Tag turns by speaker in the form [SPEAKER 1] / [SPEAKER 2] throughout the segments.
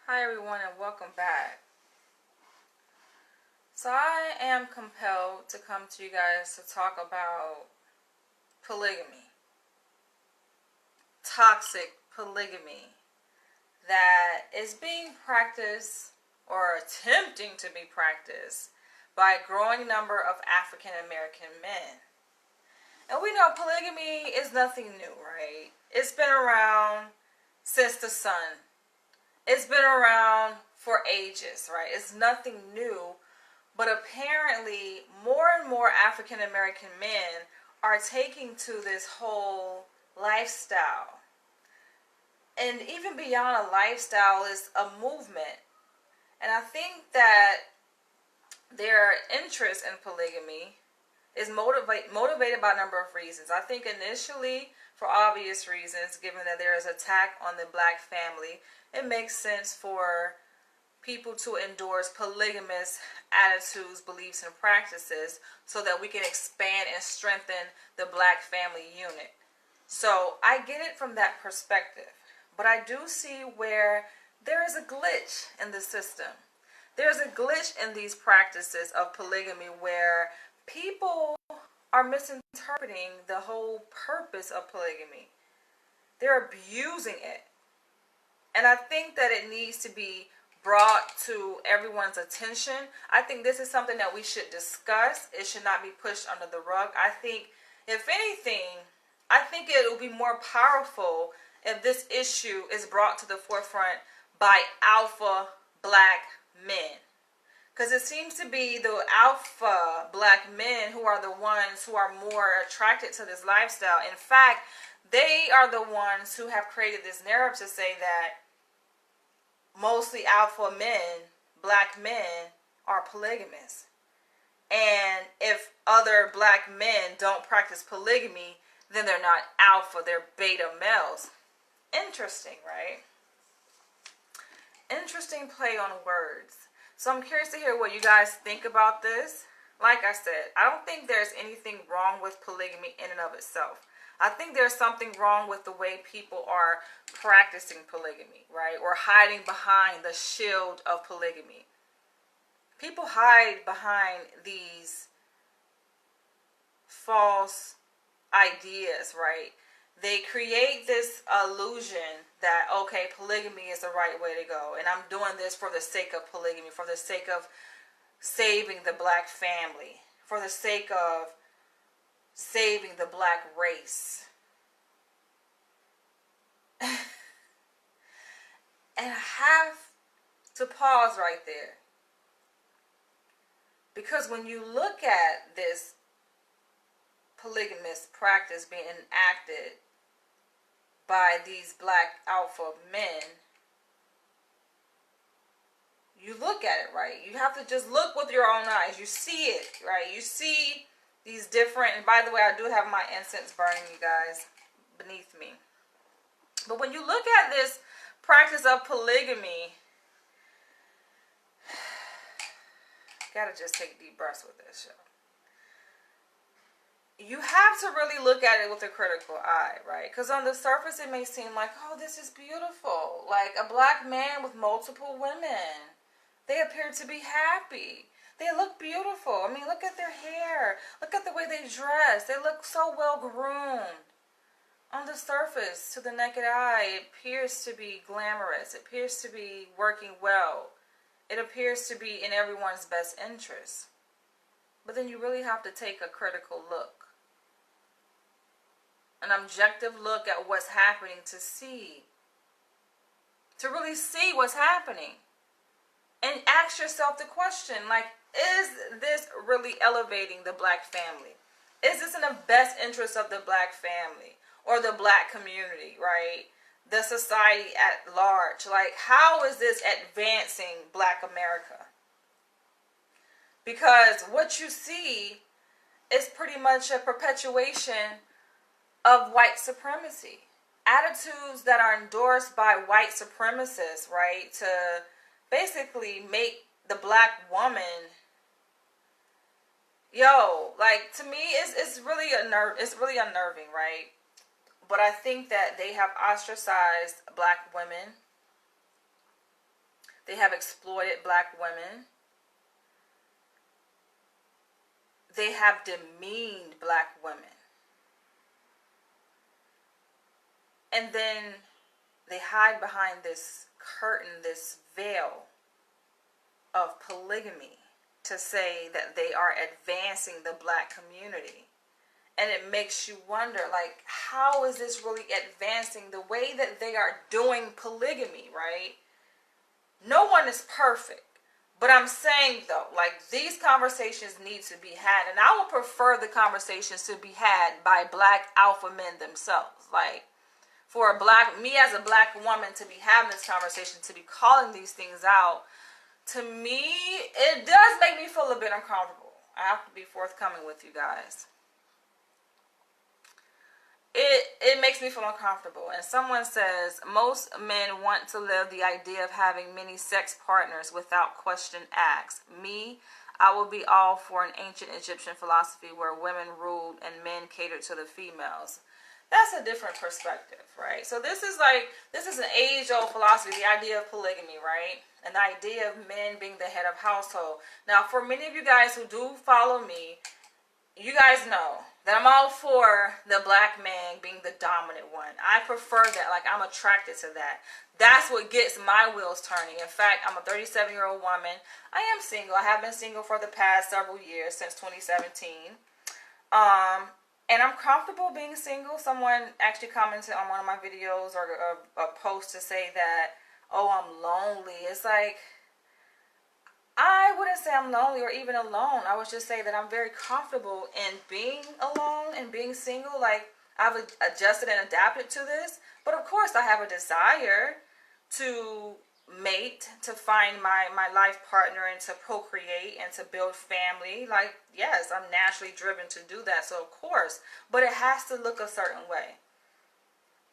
[SPEAKER 1] Hi everyone and welcome back. So I am compelled to come to you guys to talk about polygamy. Toxic polygamy that is being practiced or attempting to be practiced by a growing number of African American men. And we know polygamy is nothing new, right? It's been around since the sun. It's been around for ages, right? It's nothing new. But apparently, more and more African American men are taking to this whole lifestyle. And even beyond a lifestyle is a movement. And I think that their interest in polygamy is motivated by a number of reasons. I think initially, for obvious reasons, given that there is attack on the black family, it makes sense for people to endorse polygamous attitudes, beliefs, and practices so that we can expand and strengthen the black family unit. So I get it from that perspective. But I do see where there is a glitch in the system. There's a glitch in these practices of polygamy where people are misinterpreting the whole purpose of polygamy. They're abusing it. And I think that it needs to be brought to everyone's attention. I think this is something that we should discuss. It should not be pushed under the rug. I think, if anything, I think it will be more powerful if this issue is brought to the forefront by alpha black men. Because it seems to be the alpha black men who are the ones who are more attracted to this lifestyle. In fact, they are the ones who have created this narrative to say that mostly alpha men, black men, are polygamous. And if other black men don't practice polygamy, then they're not alpha, they're beta males. Interesting, right? Interesting play on words. So I'm curious to hear what you guys think about this. Like I said, I don't think there's anything wrong with polygamy in and of itself. I think there's something wrong with the way people are practicing polygamy, right? Or hiding behind the shield of polygamy. People hide behind these false ideas, right? They create this illusion that, okay, polygamy is the right way to go. And I'm doing this for the sake of polygamy, for the sake of saving the black family, for the sake of saving the black race. And I have to pause right there. Because when you look at this polygamous practice being enacted by these black alpha men, you look at it, right? You have to just look with your own eyes. You see it, right? You see these different, and by the way, I do have my incense burning, you guys, beneath me. But when you look at this practice of polygamy, gotta just take deep breaths with this show. You have to really look at it with a critical eye, right? Because on the surface, it may seem like, oh, this is beautiful. Like a black man with multiple women. They appear to be happy. They look beautiful. I mean, look at their hair. Look at the way they dress. They look so well groomed. On the surface, to the naked eye, it appears to be glamorous. It appears to be working well. It appears to be in everyone's best interest. But then you really have to take a critical look. An objective look at what's happening to see. To really see what's happening. And ask yourself the question, like, is this really elevating the black family? Is this in the best interest of the black family or the black community, right? The society at large. Like, how is this advancing black America? Because what you see is pretty much a perpetuation of white supremacy. Attitudes that are endorsed by white supremacists, right? To basically make the black woman, like, to me, it's really unnerving, right? But I think that they have ostracized black women. They have exploited black women. They have demeaned black women. And then they hide behind this curtain, this veil of polygamy to say that they are advancing the black community. And it makes you wonder, like, how is this really advancing the way that they are doing polygamy, right? No one is perfect. But I'm saying, though, like, these conversations need to be had. And I would prefer the conversations to be had by black alpha men themselves. Like, for me as a black woman to be having this conversation, to be calling these things out, to me, it does make me feel a bit uncomfortable. I have to be forthcoming with you guys. It makes me feel uncomfortable. And someone says, most men want to live the idea of having many sex partners without question asked. Me, I will be all for an ancient Egyptian philosophy where women ruled and men catered to the females. That's a different perspective, right? So this is an age-old philosophy, the idea of polygamy, right? And the idea of men being the head of household. Now, for many of you guys who do follow me, you guys know that I'm all for the black man being the dominant one. I prefer that. Like, I'm attracted to that. That's what gets my wheels turning. In fact, I'm a 37-year-old woman. I am single. I have been single for the past several years, since 2017. And I'm comfortable being single. Someone actually commented on one of my videos or a post to say that, oh, I'm lonely. It's like, I wouldn't say I'm lonely or even alone. I would just say that I'm very comfortable in being alone and being single. Like, I've adjusted and adapted to this. But of course, I have a desire to mate, to find my life partner and to procreate and to build family. Like, yes, I'm naturally driven to do that. So, of course. But it has to look a certain way.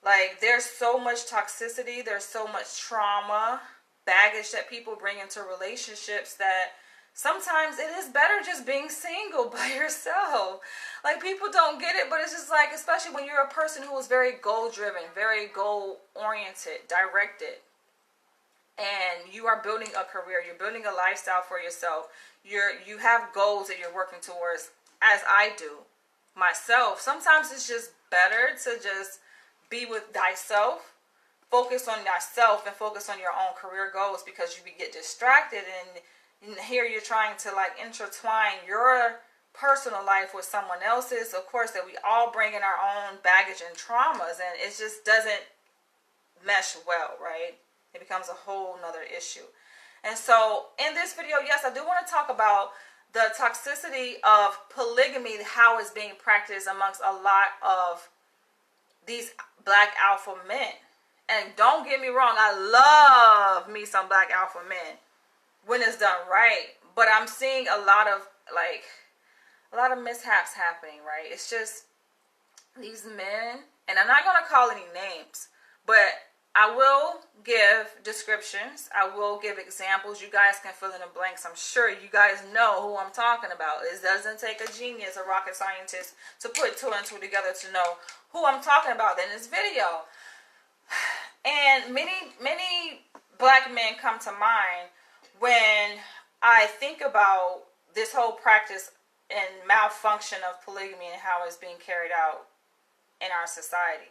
[SPEAKER 1] Like, there's so much toxicity. There's so much trauma, baggage that people bring into relationships that sometimes it is better just being single by yourself. Like, people don't get it, but it's just like, especially when you're a person who is very goal driven, very goal oriented, directed, and you are building a career, you're building a lifestyle for yourself, you have goals that you're working towards, as I do myself. Sometimes it's just better to just be with thyself, focus on yourself and focus on your own career goals, because you get distracted and here you're trying to like intertwine your personal life with someone else's. Of course, that we all bring in our own baggage and traumas, and it just doesn't mesh well, right? It becomes a whole nother issue. And so in this video, yes, I do want to talk about the toxicity of polygamy, how it's being practiced amongst a lot of these black alpha men. And don't get me wrong, I love me some black alpha men when it's done right. But I'm seeing a lot of mishaps happening, right? It's just these men, and I'm not going to call any names, but I will give descriptions. I will give examples. You guys can fill in the blanks. I'm sure you guys know who I'm talking about. It doesn't take a genius, a rocket scientist, to put two and two together to know who I'm talking about in this video. And many black men come to mind when I think about this whole practice and malfunction of polygamy and how it's being carried out in our society.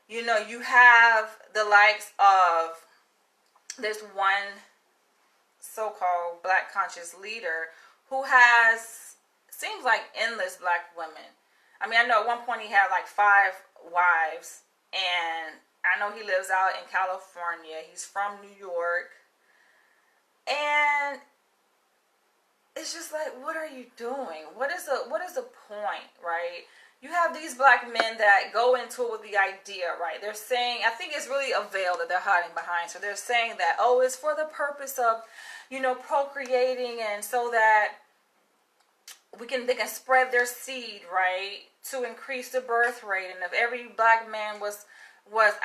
[SPEAKER 1] You know, you have the likes of this one so-called black conscious leader who has, seems like, endless black women. I mean, I know at one point he had like 5 wives, and I know he lives out in California. He's from New York. And it's just like, what are you doing? What is the point, right? You have these black men that go into it with the idea, right? They're saying, I think it's really a veil that they're hiding behind. So they're saying that, oh, it's for the purpose of, you know, procreating, and so that they can spread their seed, right, to increase the birth rate. And if every black man was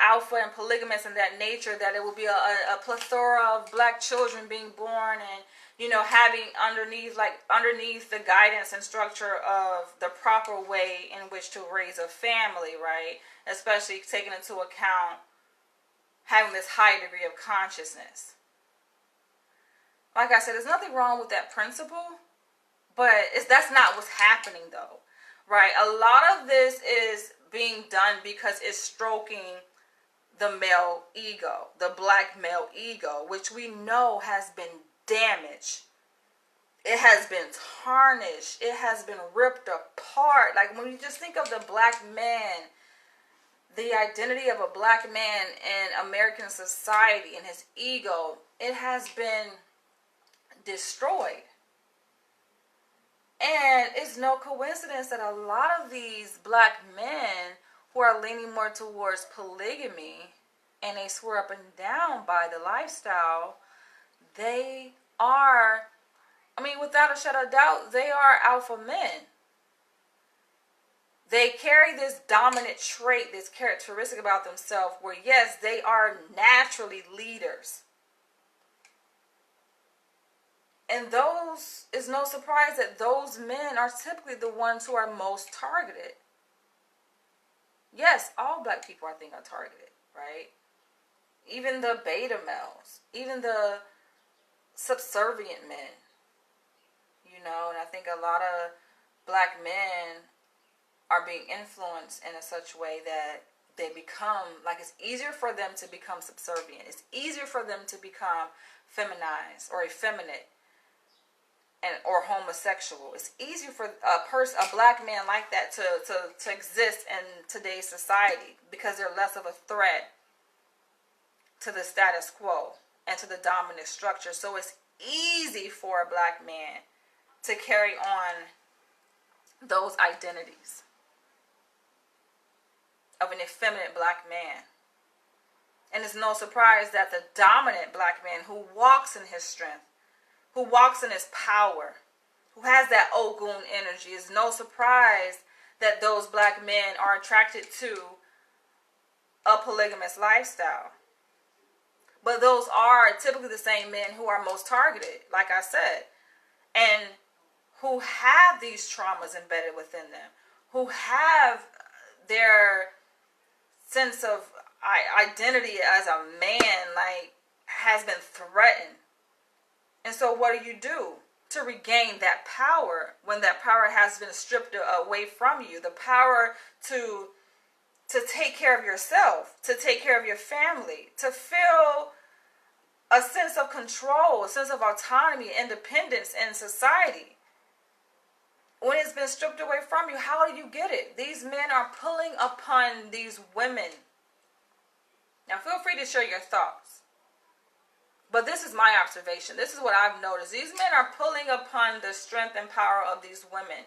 [SPEAKER 1] alpha and polygamous in that nature, that it would be a plethora of black children being born, and, you know, having underneath the guidance and structure of the proper way in which to raise a family, right? Especially taking into account having this high degree of consciousness. Like I said, there's nothing wrong with that principle, but that's not what's happening though, right? A lot of this is being done because it's stroking the male ego, the black male ego, which we know has been damaged. It has been tarnished. It has been ripped apart. Like when you just think of the black man, the identity of a black man in American society and his ego, it has been destroyed. And it's no coincidence that a lot of these black men who are leaning more towards polygamy and they swear up and down by the lifestyle, they are, I mean, without a shadow of doubt, they are alpha men. They carry this dominant trait, this characteristic about themselves where, yes, they are naturally leaders. And those, it's no surprise that those men are typically the ones who are most targeted. Yes, all black people, I think, are targeted, right? Even the beta males, even the subservient men, you know, and I think a lot of black men are being influenced in a such way that they become, like, it's easier for them to become subservient. It's easier for them to become feminized or effeminate or homosexual. It's easier for a black man like that to exist in today's society because they're less of a threat to the status quo and to the dominant structure. So it's easy for a black man to carry on those identities of an effeminate black man. And it's no surprise that the dominant black man who walks in his strength, who walks in his power, who has that Ogun energy, is no surprise that those black men are attracted to a polygamous lifestyle. But those are typically the same men who are most targeted, like I said, and who have these traumas embedded within them, who have their sense of identity as a man, like, has been threatened. And so what do to regain that power when that power has been stripped away from you? The power to take care of yourself, to take care of your family, to feel a sense of control, a sense of autonomy, independence in society. When it's been stripped away from you, how do you get it? These men are pulling upon these women. Now feel free to share your thoughts. But this is my observation. This is what I've noticed. These men are pulling upon the strength and power of these women.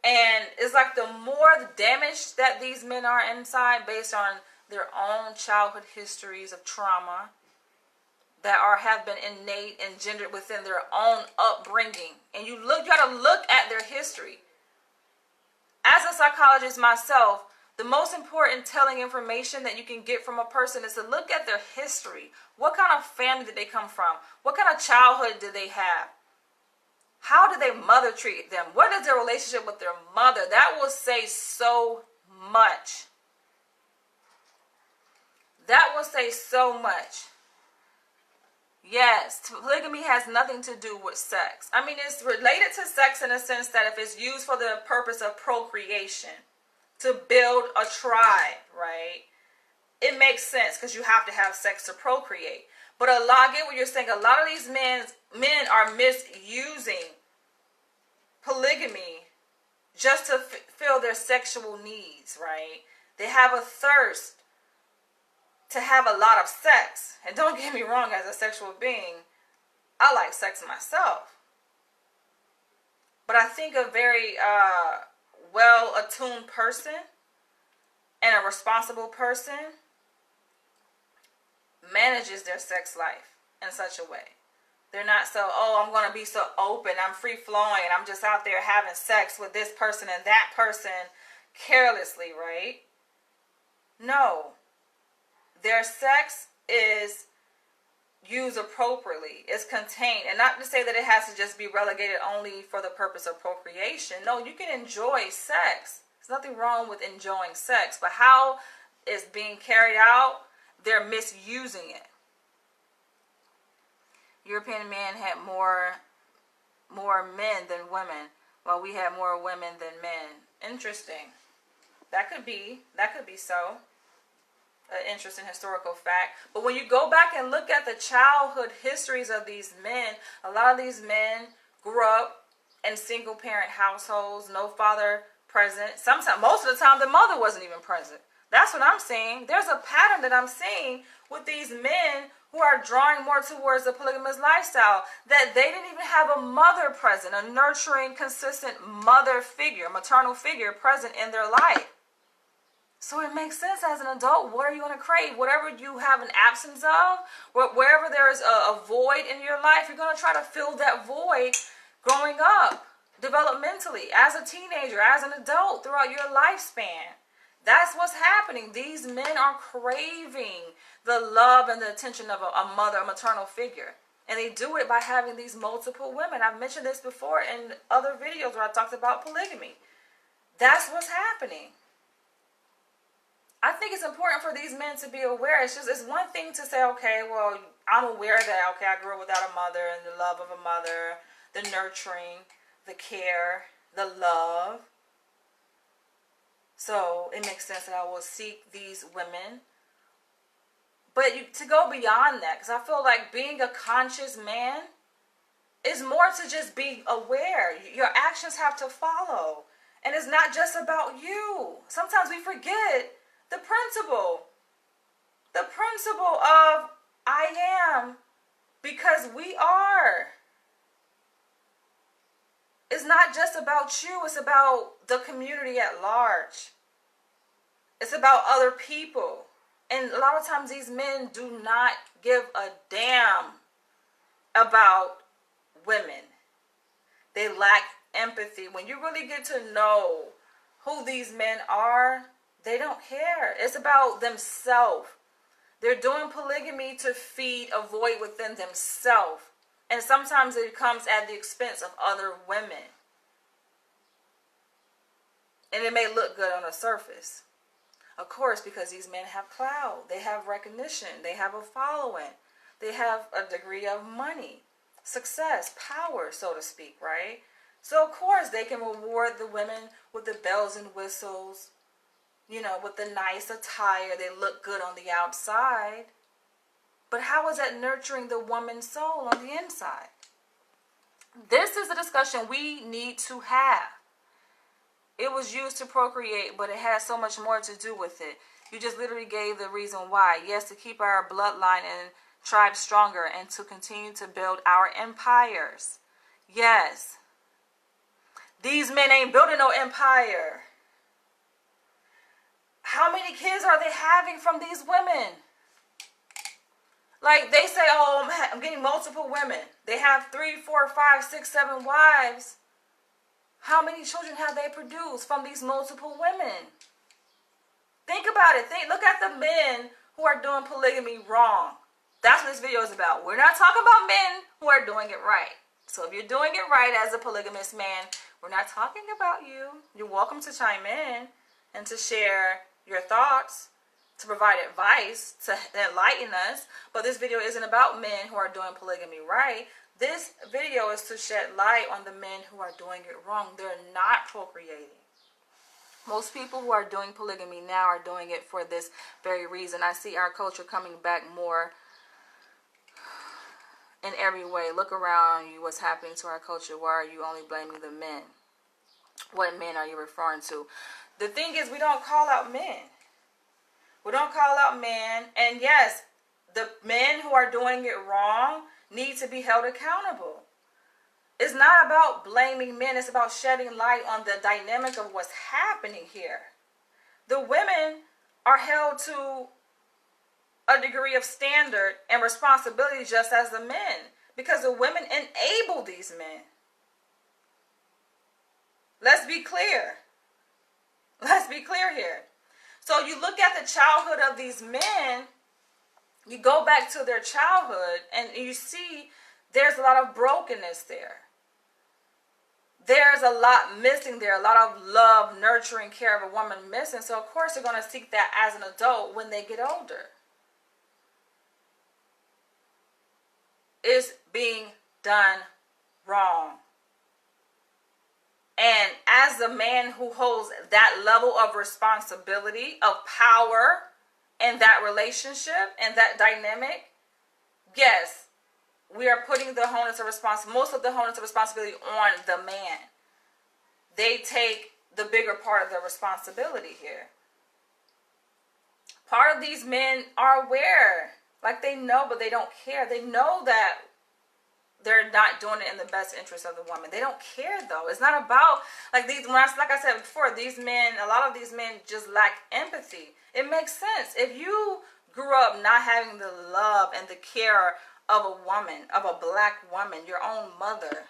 [SPEAKER 1] And it's like the more damaged that these men are inside based on their own childhood histories of trauma that have been innate, engendered within their own upbringing. And you got to look at their history. As a psychologist myself, the most important telling information that you can get from a person is to look at their history. What kind of family did they come from? What kind of childhood did they have? How did their mother treat them? What is their relationship with their mother? That will say so much. That will say so much. Yes, polygamy has nothing to do with sex. I mean, it's related to sex in a sense that if it's used for the purpose of procreation, to build a tribe, right? It makes sense because you have to have sex to procreate. But I get what you're saying. A lot of these men are misusing polygamy just to fill their sexual needs, right? They have a thirst to have a lot of sex. And don't get me wrong, as a sexual being, I like sex myself. But I think a very well-attuned person and a responsible person manages their sex life in such a way. They're not so, I'm going to be so open, I'm free-flowing, and I'm just out there having sex with this person and that person carelessly, right? No. Their sex is used appropriately. It's contained. And not to say that it has to just be relegated only for the purpose of procreation. No, you can enjoy sex. There's nothing wrong with enjoying sex. But how it's being carried out, they're misusing it. European men had more men than women, while we had more women than men. Interesting. That could be so. An interesting historical fact. But when you go back and look at the childhood histories of these men, a lot of these men grew up in single parent households, no father present. Sometimes, most of the time, the mother wasn't even present. That's what I'm saying. There's a pattern that I'm seeing with these men who are drawing more towards the polygamous lifestyle, that they didn't even have a mother present, a nurturing, consistent mother figure, maternal figure present in their life. So it makes sense as an adult. What are you going to crave? Whatever you have an absence of, wherever there is a void in your life, you're going to try to fill that void growing up, developmentally, as a teenager, as an adult, throughout your lifespan. That's what's happening. These men are craving the love and the attention of a mother, a maternal figure. And they do it by having these multiple women. I've mentioned this before in other videos where I talked about polygamy. That's what's happening. I think it's important for these men to be aware. It's one thing to say, okay, well, I'm aware that, okay, I grew up without a mother and the love of a mother, the nurturing, the care, the love. So it makes sense that I will seek these women. But to go beyond that, because I feel like being a conscious man is more to just be aware. Your actions have to follow. And it's not just about you. Sometimes we forget the principle of I am because we are. It's not just about you, it's about the community at large. It's about other people. And a lot of times these men do not give a damn about women. They lack empathy. When you really get to know who these men are, they don't care. It's about themselves. They're doing polygamy to feed a void within themselves. And sometimes it comes at the expense of other women. And it may look good on the surface. Of course, because these men have clout. They have recognition. They have a following. They have a degree of money, success, power, so to speak, right? So, of course, they can reward the women with the bells and whistles, with the nice attire. They look good on the outside. But how is that nurturing the woman's soul on the inside? This is a discussion we need to have. It was used to procreate, but it has so much more to do with it. You just literally gave the reason why. Yes, to keep our bloodline and tribe stronger and to continue to build our empires. Yes. These men ain't building no empire. How many kids are they having from these women? Like they say, oh, I'm getting multiple women. They have 3, 4, 5, 6, 7 wives. How many children have they produced from these multiple women? Think about it. Look at the men who are doing polygamy wrong. That's what this video is about. We're not talking about men who are doing it right. So if you're doing it right as a polygamous man, we're not talking about you. You're welcome to chime in and to share your thoughts, to provide advice, to enlighten us. But this video isn't about men who are doing polygamy right. This video is to shed light on the men who are doing it wrong. They're not procreating. Most people who are doing polygamy now are doing it for this very reason. I see our culture coming back more in every way. Look around you, what's happening to our culture. Why are you only blaming the men? What men are you referring to? The thing is, we don't call out men. We don't call out men. And yes, the men who are doing it wrong need to be held accountable. It's not about blaming men. It's about shedding light on the dynamic of what's happening here. The women are held to a degree of standard and responsibility just as the men, because the women enable these men. Let's be clear. Let's be clear here. So you look at the childhood of these men, you go back to their childhood, and you see there's a lot of brokenness there. There's a lot missing there, a lot of love, nurturing, care of a woman missing. So, of course, they're going to seek that as an adult when they get older. is being done wrong. And as the man who holds that level of responsibility, of power in that relationship and that dynamic, yes, we are putting the onus of responsibility, most of the onus of responsibility on the man. They take the bigger part of the responsibility here. Part of these men are aware, like they know, but they don't care. They know that they're not doing it in the best interest of the woman. They don't care though. It's not about like these. Like I said before, these men, a lot of these men just lack empathy. It makes sense if you grew up not having the love and the care of a woman, of a black woman, your own mother.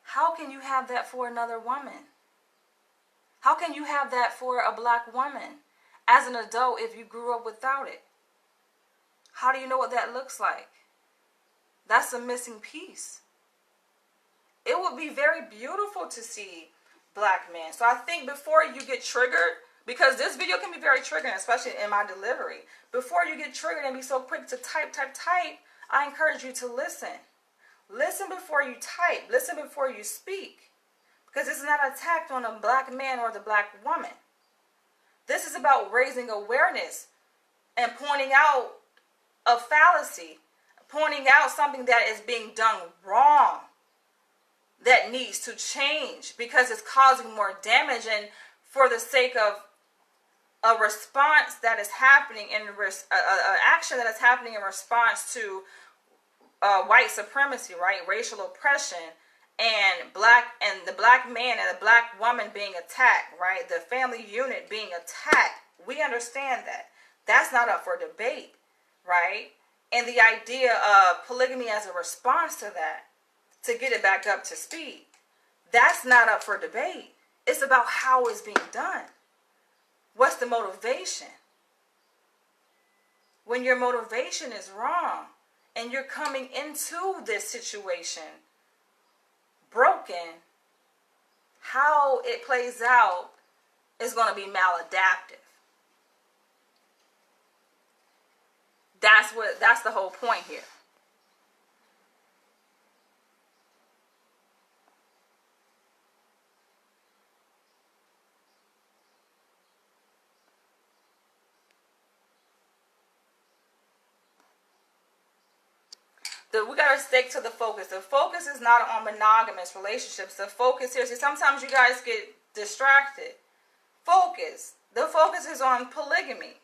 [SPEAKER 1] How can you have that for another woman? How can you have that for a black woman as an adult if you grew up without it? How do you know what that looks like? That's a missing piece. It would be very beautiful to see black men. So I think before you get triggered, because this video can be very triggering, especially in my delivery, before you get triggered and be so quick to type, I encourage you to listen. Listen before you type. Listen before you speak. Because this is not an attack on a black man or the black woman. This is about raising awareness and pointing out a fallacy, pointing out something that is being done wrong, that needs to change because it's causing more damage, and for the sake of a response that is happening in action that is happening in response to white supremacy, right, racial oppression, and the black man and the black woman being attacked, right, the family unit being attacked. We understand that. That's not up for debate, right? And the idea of polygamy as a response to that, to get it back up to speed, that's not up for debate. It's about how it's being done. What's the motivation? When your motivation is wrong and you're coming into this situation broken, how it plays out is going to be maladaptive. That's the whole point here. We got to stick to the focus. The focus is not on monogamous relationships. The focus here, see, sometimes you guys get distracted. Focus. The focus is on polygamy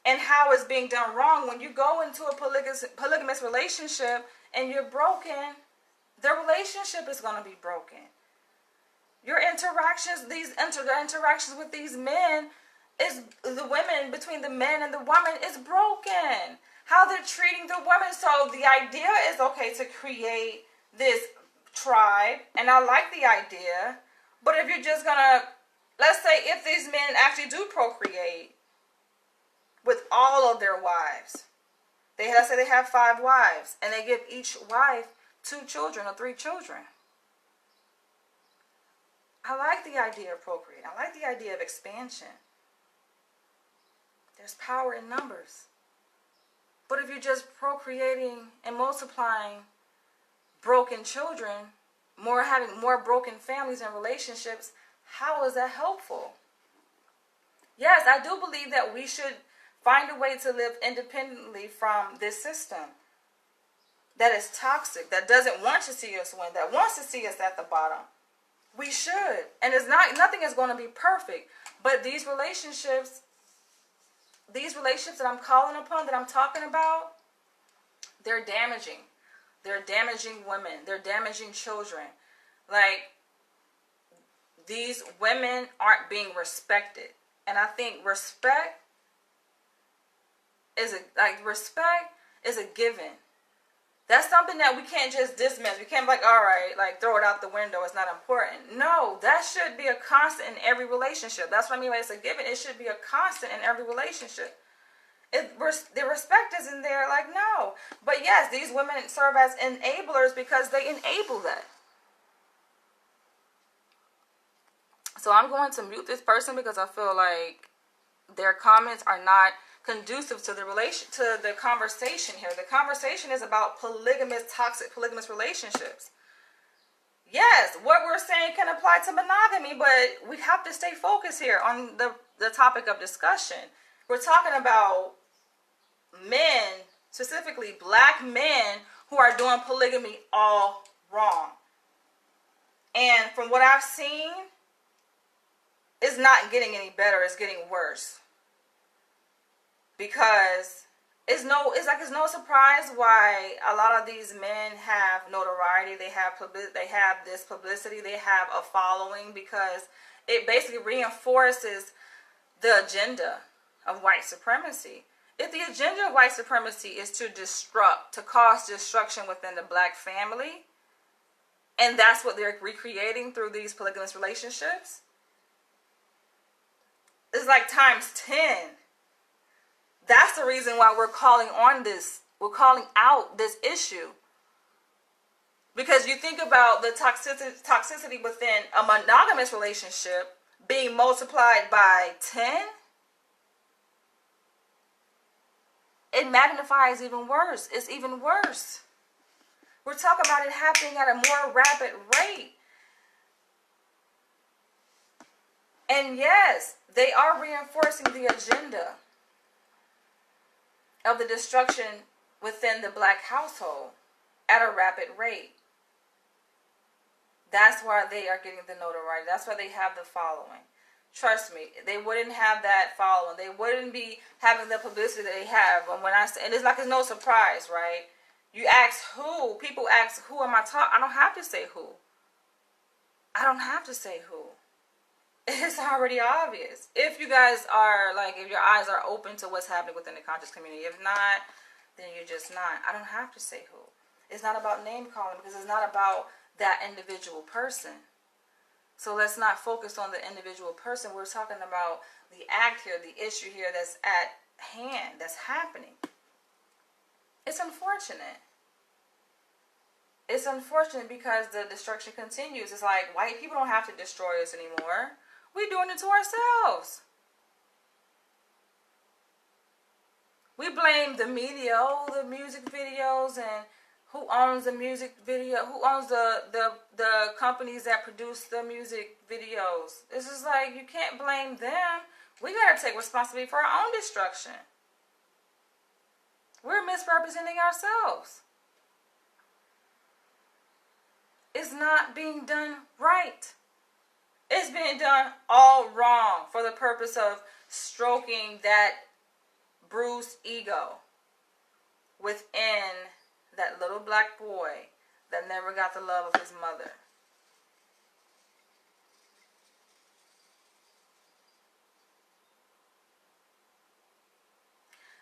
[SPEAKER 1] and how it's being done wrong. When you go into a polygamous relationship and you're broken, the relationship is going to be broken. Your interactions, the interactions with these men, is the women, between the men and the woman, is broken. How they're treating the women. So the idea is, okay, to create this tribe, and I like the idea, but if you're just gonna, let's say if these men actually do procreate with all of their wives, let's say they have 5 wives, and they give each wife 2 children or 3 children. I like the idea of procreating. I like the idea of expansion. There's power in numbers. But if you're just procreating and multiplying broken children, having more broken families and relationships, how is that helpful? Yes, I do believe that we should find a way to live independently from this system that is toxic, that doesn't want to see us win, that wants to see us at the bottom. We should. And nothing is going to be perfect. But these relationships that I'm calling upon, that I'm talking about, they're damaging. They're damaging women. They're damaging children. Like, these women aren't being respected. And I think respect is a given. That's something that we can't just dismiss. We can't be like, all right, like throw it out the window. It's not important. No, that should be a constant in every relationship. That's what I mean by it's a given. It should be a constant in every relationship. The respect isn't there, like, no. But yes, these women serve as enablers because they enable that. So I'm going to mute this person because I feel like their comments are not conducive to the conversation here. The conversation is about toxic polygamous relationships. Yes, what we're saying can apply to monogamy, but we have to stay focused here on the topic of discussion. We're talking about men, specifically black men, who are doing polygamy all wrong. And from what I've seen, it's not getting any better, it's getting worse. Because it's no surprise why a lot of these men have notoriety. They have this publicity. They have a following, because it basically reinforces the agenda of white supremacy. If the agenda of white supremacy is to cause destruction within the black family, and that's what they're recreating through these polygamous relationships, it's like times 10. That's the reason why we're calling out this issue. Because you think about the toxicity within a monogamous relationship being multiplied by 10, it magnifies even worse. It's even worse. We're talking about it happening at a more rapid rate. And yes, they are reinforcing the agenda of the destruction within the black household at a rapid rate. That's why they are getting the notoriety. That's why they have the following. Trust me, they wouldn't have that following. They wouldn't be having the publicity that they have. And it's like it's no surprise, right? You ask who. People ask, who am I talking? I don't have to say who. I don't have to say who. It's already obvious. If you guys are, if your eyes are open to what's happening within the conscious community. If not, then you're just not. I don't have to say who. It's not about name calling, because it's not about that individual person. So let's not focus on the individual person. We're talking about the act here, the issue here that's at hand, that's happening. It's unfortunate. It's unfortunate because the destruction continues. It's like white people don't have to destroy us anymore. We're doing it to ourselves. We blame the media, the music videos, and who owns the music video, who owns the companies that produce the music videos. It's just like, you can't blame them. We got to take responsibility for our own destruction. We're misrepresenting ourselves. It's not being done right. It's being done all wrong for the purpose of stroking that bruised ego within that little black boy that never got the love of his mother.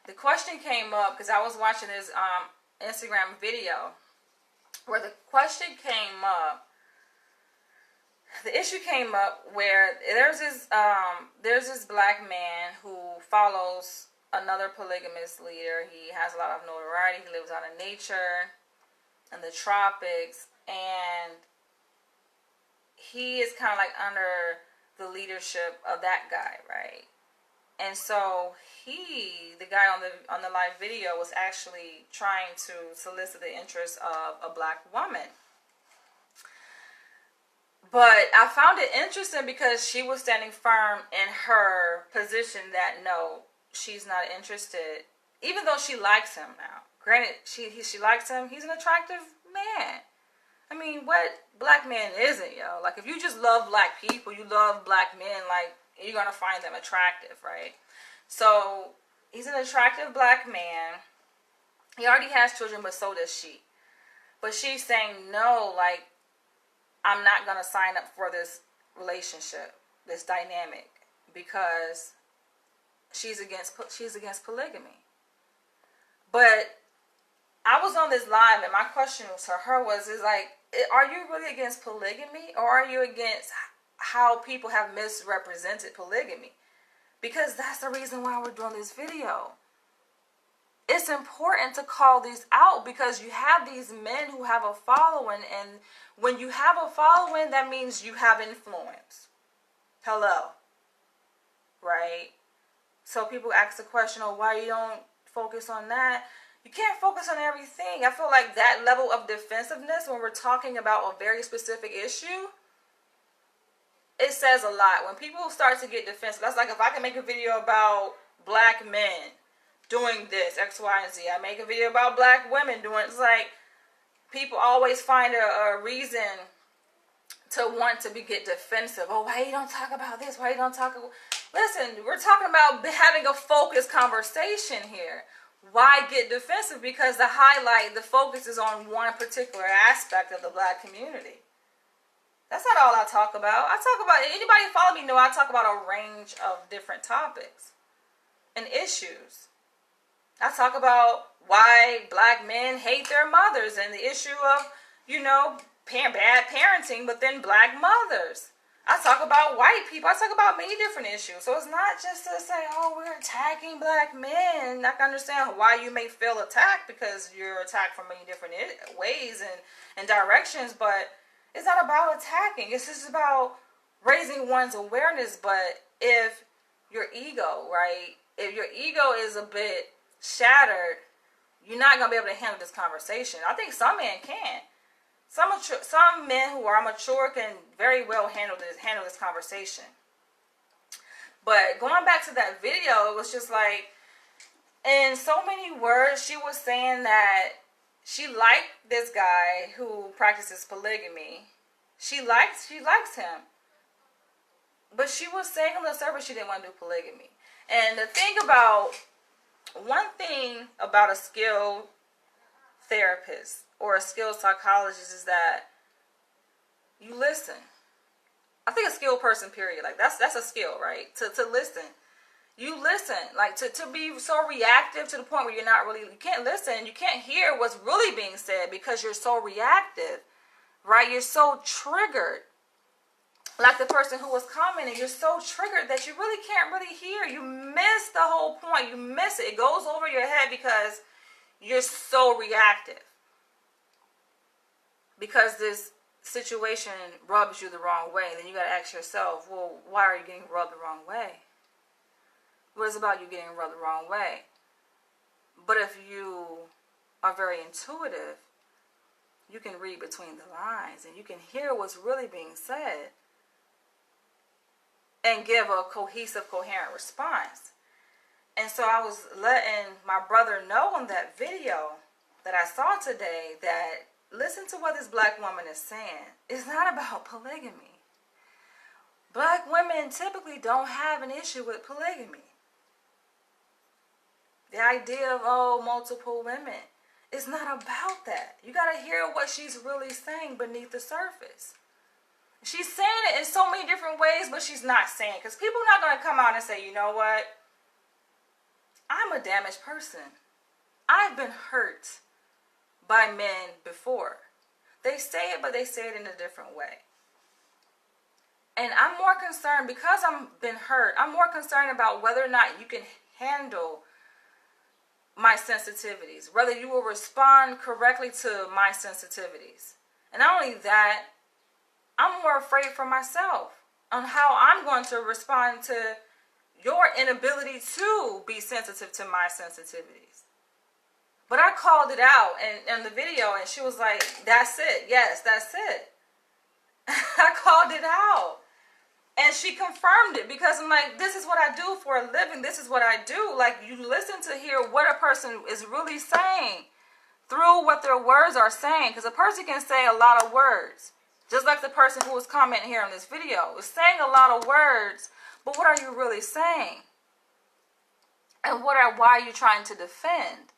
[SPEAKER 1] The question came up because I was watching this Instagram video where the question came up. The issue came up where there's this black man who follows another polygamous leader. He has a lot of notoriety. He lives out in nature, in the tropics, and he is kind of like under the leadership of that guy, right? And so the guy on the live video was actually trying to solicit the interest of a black woman. But I found it interesting because she was standing firm in her position that no, she's not interested, even though she likes him now. Granted, she likes him. He's an attractive man. I mean, what black man isn't, yo? Like, if you just love black people, you love black men, like, you're going to find them attractive, right? So, he's an attractive black man. He already has children, but so does she. But she's saying, no, like, I'm not going to sign up for this relationship, this dynamic, because she's against polygamy. But I was on this live, and my question to her was, are you really against polygamy, or are you against how people have misrepresented polygamy? Because that's the reason why we're doing this video. It's important to call these out because you have these men who have a following, and when you have a following, that means you have influence. Hello. Right? So people ask the question, oh, why you don't focus on that? You can't focus on everything. I feel like that level of defensiveness when we're talking about a very specific issue, it says a lot. When people start to get defensive, that's like if I can make a video about black men doing this, X, Y, and Z. I make a video about black women doing it. It's like people always find a reason to want to get defensive. Oh, why you don't talk about this? Why you don't talk about... Listen, we're talking about having a focused conversation here. Why get defensive? Because the focus is on one particular aspect of the black community. That's not all I talk about. I talk about, anybody follow me know I talk about a range of different topics and issues. I talk about why black men hate their mothers and the issue of, bad parenting within black mothers. I talk about white people. I talk about many different issues. So it's not just to say, oh, we're attacking black men. I can understand why you may feel attacked because you're attacked from many different ways and directions. But it's not about attacking. It's just about raising one's awareness. But if your ego, right, if your ego is a bit shattered, you're not going to be able to handle this conversation. I think some men can. Some men who are mature can very well handle this conversation. But going back to that video, it was just like, in so many words, she was saying that she liked this guy who practices polygamy. She likes him. But she was saying on the surface she didn't want to do polygamy. And one thing about a skilled therapist or a skilled psychologist is that you listen. I think a skilled person, period. Like that's a skill, right? To listen. You listen. Like to be so reactive to the point where you can't listen. You can't hear what's really being said because you're so reactive, right? You're so triggered. Like the person who was commenting, you're so triggered that you really can't really hear. You miss the whole point. You miss it. It goes over your head because you're so reactive. Because this situation rubs you the wrong way. Then you got to ask yourself, well, why are you getting rubbed the wrong way? What is about you getting rubbed the wrong way? But if you are very intuitive, you can read between the lines and you can hear what's really being said and give a cohesive, coherent response. And so I was letting my brother know on that video that I saw today that listen to what this black woman is saying. It's not about polygamy. Black women typically don't have an issue with polygamy. The idea of, multiple women. It's not about that. You got to hear what she's really saying beneath the surface. She's saying it in so many different ways, but she's not saying it. Because people are not going to come out and say, you know what? I'm a damaged person. I've been hurt by men before. They say it, but they say it in a different way. And I'm more concerned, because I've been hurt, I'm more concerned about whether or not you can handle my sensitivities, whether you will respond correctly to my sensitivities. And not only that, I'm more afraid for myself on how I'm going to respond to your inability to be sensitive to my sensitivities. But I called it out in the video, and she was like, that's it. Yes, that's it. I called it out. And she confirmed it, because I'm like, this is what I do for a living. This is what I do. Like, you listen to hear what a person is really saying through what their words are saying. Because a person can say a lot of words. Just like the person who was commenting here on this video is saying a lot of words. But what are you really saying? And why are you trying to defend?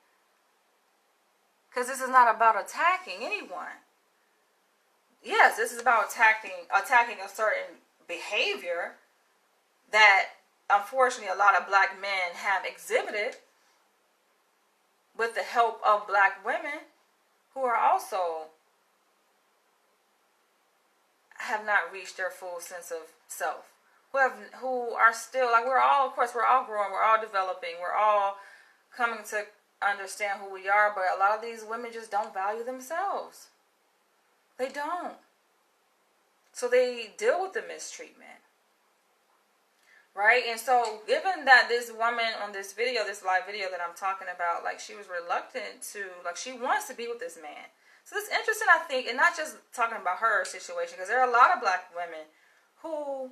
[SPEAKER 1] Because this is not about attacking anyone. Yes, this is about attacking a certain behavior that unfortunately a lot of black men have exhibited with the help of black women who are also have not reached their full sense of self, who are still, like, we're all growing, we're all developing, we're all coming to understand who we are, but a lot of these women just don't value themselves. They don't. So they deal with the mistreatment. right? And so given that this woman on this video, this live video that I'm talking about, like she was reluctant to, like she wants to be with this man. So it's interesting, I think, and not just talking about her situation, because there are a lot of black women who,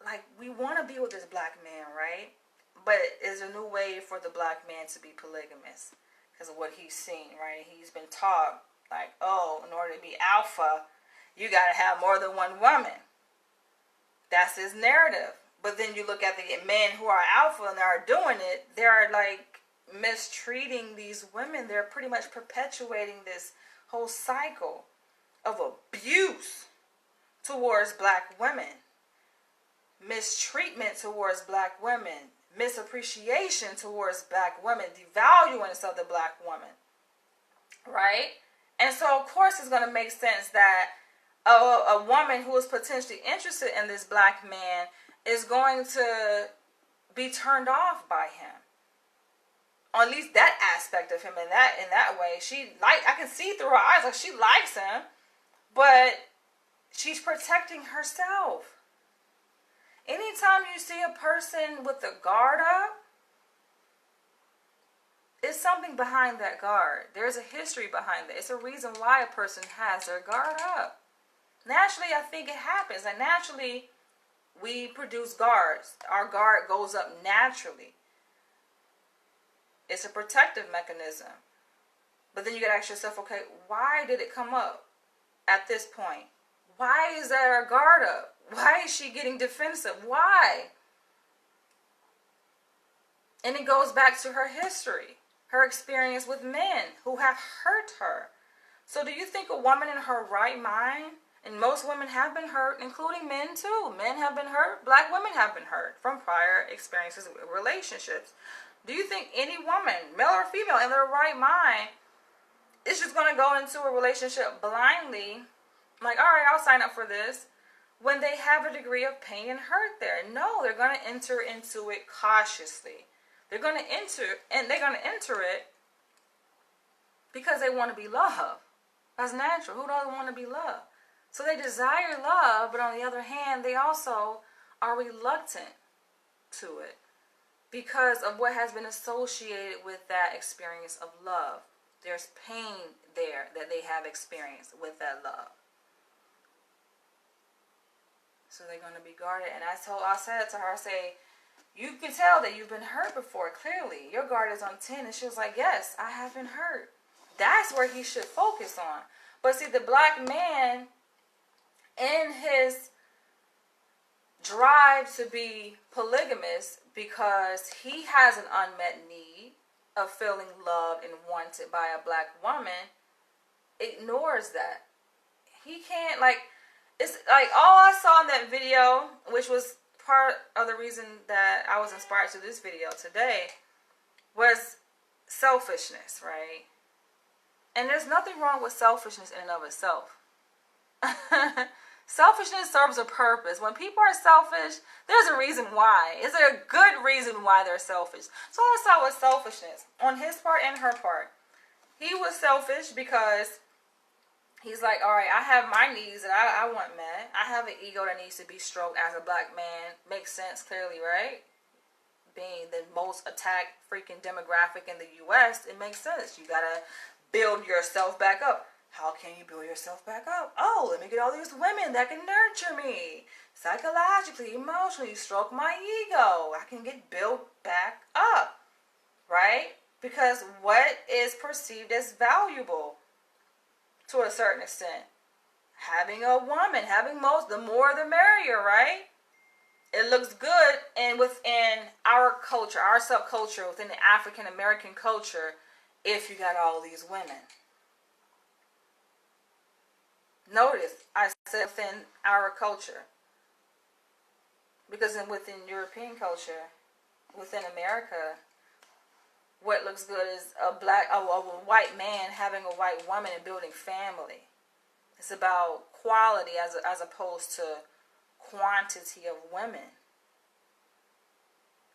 [SPEAKER 1] like, we want to be with this black man, right? But it's a new way for the black man to be polygamous because of what he's seen, right? He's been taught, like, oh, in order to be alpha, you got to have more than one woman. That's his narrative. But then you look at the men who are alpha and are doing it, they're like mistreating these women. They're pretty much perpetuating this whole cycle of abuse towards black women, mistreatment towards black women, misappreciation towards black women, devaluing of the black woman, right? And so, of course, it's going to make sense that a woman who is potentially interested in this black man is going to be turned off by him. Or at least that aspect of him in that way. I can see through her eyes like she likes him, but she's protecting herself. Anytime you see a person with the guard up, it's something behind that guard. There's a history behind it. It's a reason why a person has their guard up. Naturally, I think it happens. And naturally, we produce guards. Our guard goes up naturally. It's a protective mechanism. But then you gotta ask yourself, okay, why did it come up at this point? Why is there a guard up? Why is she getting defensive? Why? And it goes back to her history, her experience with men who have hurt her. So do you think a woman in her right mind, and most women have been hurt, including men too. Men have been hurt. Black women have been hurt from prior experiences with relationships. Do you think any woman, male or female, in their right mind is just going to go into a relationship blindly, like, all right, I'll sign up for this, when they have a degree of pain and hurt there? No, they're going to enter into it cautiously. They're going to enter it because they want to be loved. That's natural. Who doesn't want to be loved? So they desire love, but on the other hand, they also are reluctant to it because of what has been associated with that experience of love. There's pain there that they have experienced with that love. So they're going to be guarded. And I said to her, I say, you can tell that you've been hurt before, clearly. Your guard is on 10. And she was like, yes, I have been hurt. That's where he should focus on. But see, the black man, in his drive to be polygamous, because he has an unmet need of feeling loved and wanted by a black woman, ignores that. He can't, it's like all I saw in that video, which was part of the reason that I was inspired to this video today, was selfishness, right? And there's nothing wrong with selfishness in and of itself. Selfishness serves a purpose. When people are selfish, there's a reason why. Is there a good reason why they're selfish? So all I saw was selfishness on his part and her part. He was selfish because he's like, all right, I have my needs that I want met. I have an ego that needs to be stroked as a black man. Makes sense, clearly, right? Being the most attacked freaking demographic in the U.S., it makes sense. You gotta build yourself back up. How can you build yourself back up? Oh, let me get all these women that can nurture me. Psychologically, emotionally, stroke my ego. I can get built back up, right? Because what is perceived as valuable to a certain extent? Having a woman, the more the merrier, right? It looks good, and within our culture, our subculture, within the African American culture, if you got all these women. Notice I said within our culture, because within European culture, within America, what looks good is a white man having a white woman and building family. It's about quality as opposed to quantity of women.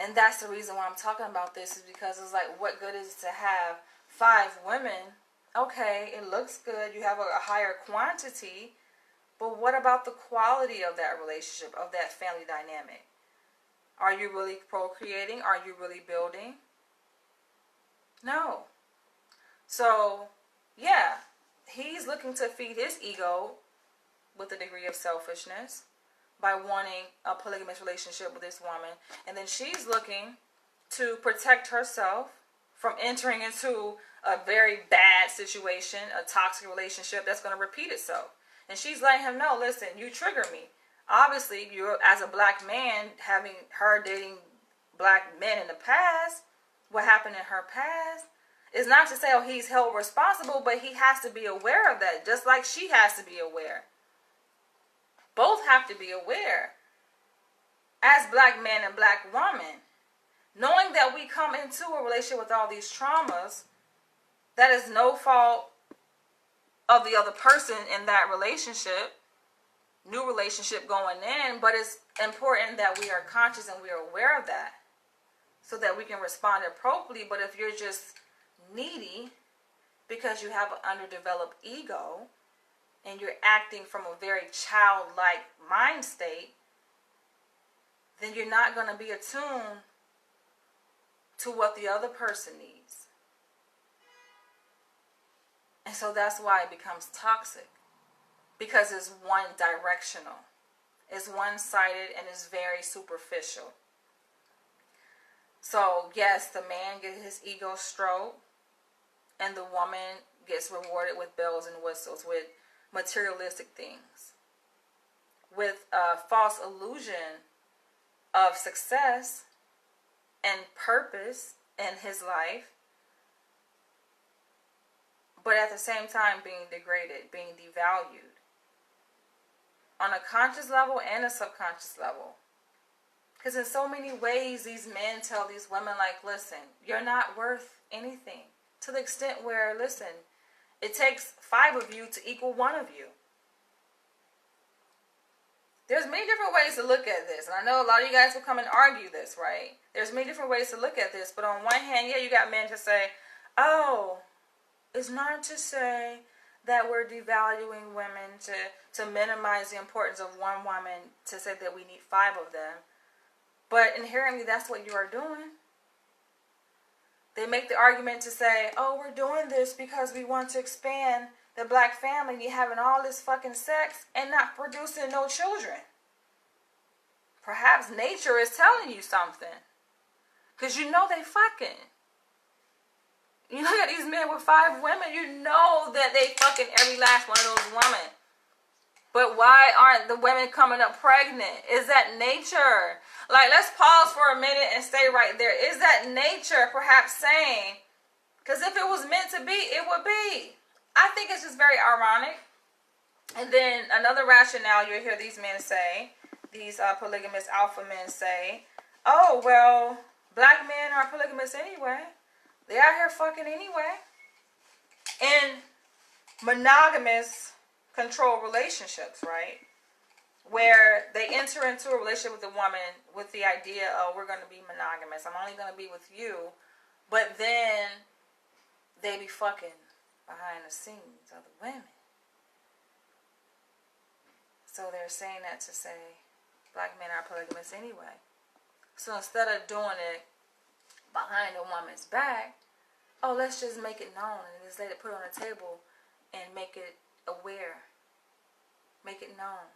[SPEAKER 1] And that's the reason why I'm talking about this, is because it's like, what good is it to have 5 women? Okay, it looks good. You have a higher quantity, But what about the quality of that relationship, of that family dynamic? Are you really procreating? Are you really building? No. So, yeah, he's looking to feed his ego with a degree of selfishness by wanting a polygamous relationship with this woman. And then she's looking to protect herself from entering into a very bad situation, a toxic relationship that's going to repeat itself. And she's letting him know, listen, you trigger me. Obviously, you're, as a black man, having her dating black men in the past, what happened in her past, is not to say, oh, he's held responsible, but he has to be aware of that, just like she has to be aware. Both have to be aware. As black man and black woman, knowing that we come into a relationship with all these traumas, that is no fault of the other person in that relationship, new relationship going in, but it's important that we are conscious and we are aware of that so that we can respond appropriately. But if you're just needy because you have an underdeveloped ego and you're acting from a very childlike mind state, then you're not going to be attuned to what the other person needs. And so that's why it becomes toxic, because it's one directional, it's one-sided, and it's very superficial. So yes, the man gets his ego stroked, and the woman gets rewarded with bells and whistles, with materialistic things, with a false illusion of success and purpose in his life, but at the same time being degraded, being devalued on a conscious level and a subconscious level. Because in so many ways, these men tell these women, like, listen, you're not worth anything. To the extent where, listen, it takes 5 of you to equal 1 of you. There's many different ways to look at this. And I know a lot of you guys will come and argue this, right? There's many different ways to look at this. But on one hand, yeah, you got men to say, oh, it's not to say that we're devaluing women to minimize the importance of one woman, to say that we need 5 of them. But inherently, that's what you are doing. They make the argument to say, oh, we're doing this because we want to expand the black family. You're having all this fucking sex and not producing no children. Perhaps nature is telling you something. Because you know they fucking. You look at these men with 5 women, you know that they fucking every last one of those women. But why aren't the women coming up pregnant? Is that nature? Like, let's pause for a minute and stay right there. Is that nature perhaps saying, because if it was meant to be, it would be. I think it's just very ironic. And then another rationale you'll hear these men say, these polygamous alpha men say, oh, well, black men are polygamous anyway. They out here fucking anyway. In monogamous control relationships, right? Where they enter into a relationship with a woman with the idea of, we're going to be monogamous. I'm only going to be with you. But then they be fucking behind the scenes of the women. So they're saying that to say black men are polygamous anyway. So instead of doing it behind a woman's back, oh, let's just make it known and just let it put it on the table and make it aware. Make it known.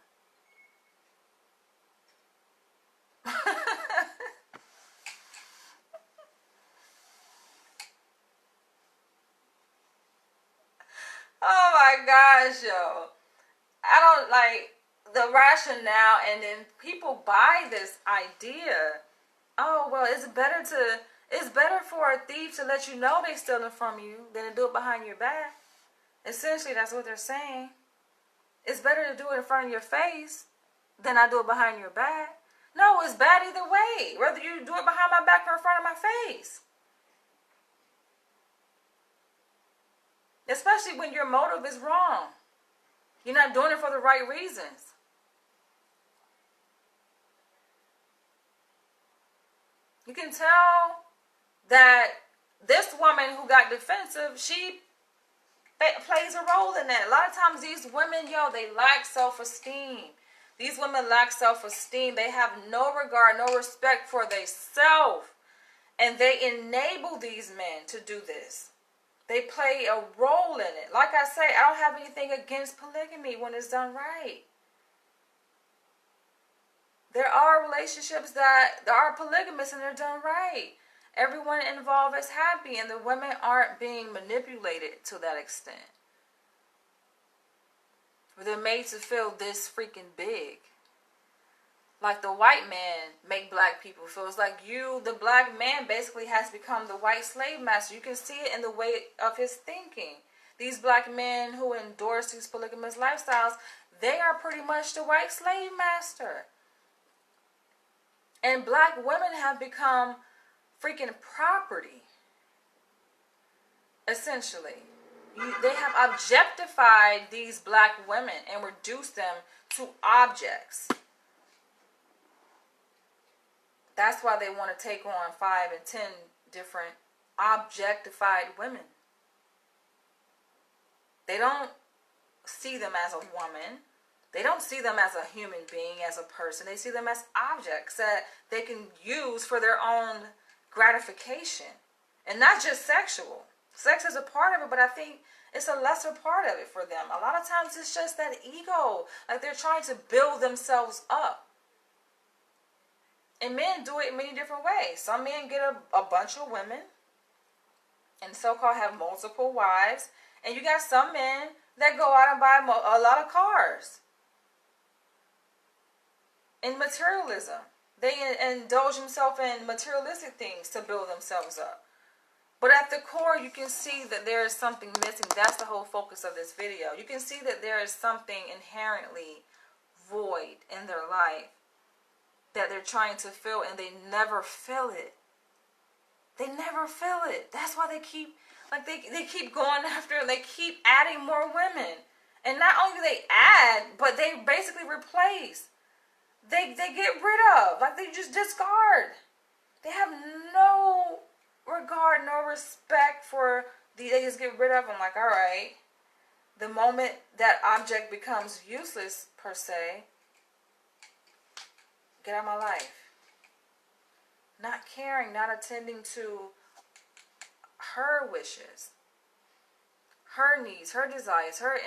[SPEAKER 1] Oh my gosh, yo. I don't like the rationale, and then people buy this idea. Oh, well, it's better for a thief to let you know they're stealing from you than to do it behind your back. Essentially, that's what they're saying. It's better to do it in front of your face than I do it behind your back. No, it's bad either way. Whether you do it behind my back or in front of my face. Especially when your motive is wrong. You're not doing it for the right reasons. You can tell that this woman who got defensive, she plays a role in that. A lot of times these women, they lack self-esteem. These women lack self-esteem. They have no regard, no respect for themselves. And they enable these men to do this. They play a role in it. Like I say, I don't have anything against polygamy when it's done right. There are relationships that are polygamous and they're done right. Everyone involved is happy and the women aren't being manipulated to that extent. They're made to feel this freaking big. Like the white man make black people feel. It's like the black man basically has become the white slave master. You can see it in the way of his thinking. These black men who endorse these polygamous lifestyles, they are pretty much the white slave master. And black women have become freaking property. Essentially. They have objectified these black women and reduced them to objects. That's why they want to take on 5 and 10 different objectified women. They don't see them as a woman. They don't see them as a human being, as a person. They see them as objects that they can use for their own gratification. And not just sexual. Sex is a part of it, but I think it's a lesser part of it for them. A lot of times it's just that ego. Like they're trying to build themselves up. And men do it in many different ways. Some men get a bunch of women and so-called have multiple wives. And you got some men that go out and buy a lot of cars. In materialism. They indulge themselves in materialistic things to build themselves up. But at the core, you can see that there is something missing. That's the whole focus of this video. You can see that there is something inherently void in their life that they're trying to fill, and they never fill it. They never fill it. That's why they keep going after, they keep adding more women. And not only do they add, but they basically replace. They get rid of. Like they just discard. They have no regard, no respect for they just get rid of them. Like, all right. The moment that object becomes useless, per se, get out of my life. Not caring, not attending to her wishes, her needs, her desires, her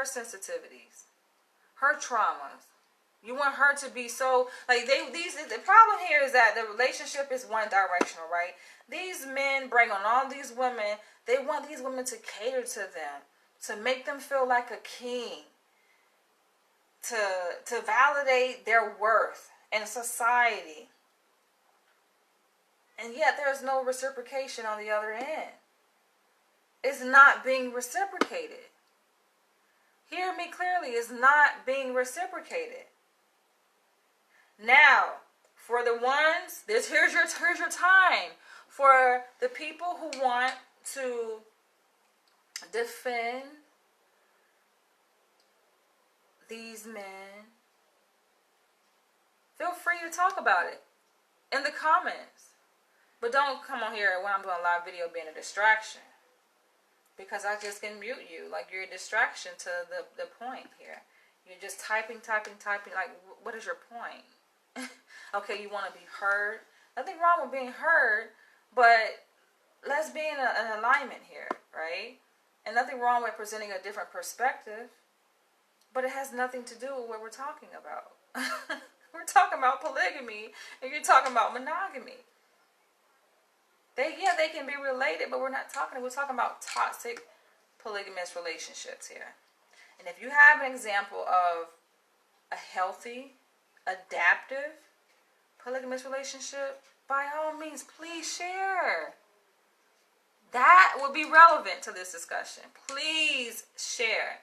[SPEAKER 1] sensitivities, her traumas. You want her to be so, like, the problem here is that the relationship is one directional, right? These men bring on all these women. They want these women to cater to them, to make them feel like a king, to validate their worth in society. And yet there's no reciprocation on the other end. It's not being reciprocated. Hear me clearly, it's not being reciprocated. Now, for the ones, here's your time. For the people who want to defend these men, feel free to talk about it in the comments. But don't come on here when I'm doing a live video being a distraction. Because I just can mute you. Like, you're a distraction to the point here. You're just typing. Like, what is your point? Okay, you want to be heard. Nothing wrong with being heard. But let's be in an alignment here, right? And nothing wrong with presenting a different perspective. But it has nothing to do with what we're talking about. We're talking about polygamy. And you're talking about monogamy. They can be related, but we're talking about toxic polygamous relationships here. And if you have an example of a healthy, adaptive polygamous relationship, by all means, please share. That would be relevant to this discussion. Please share.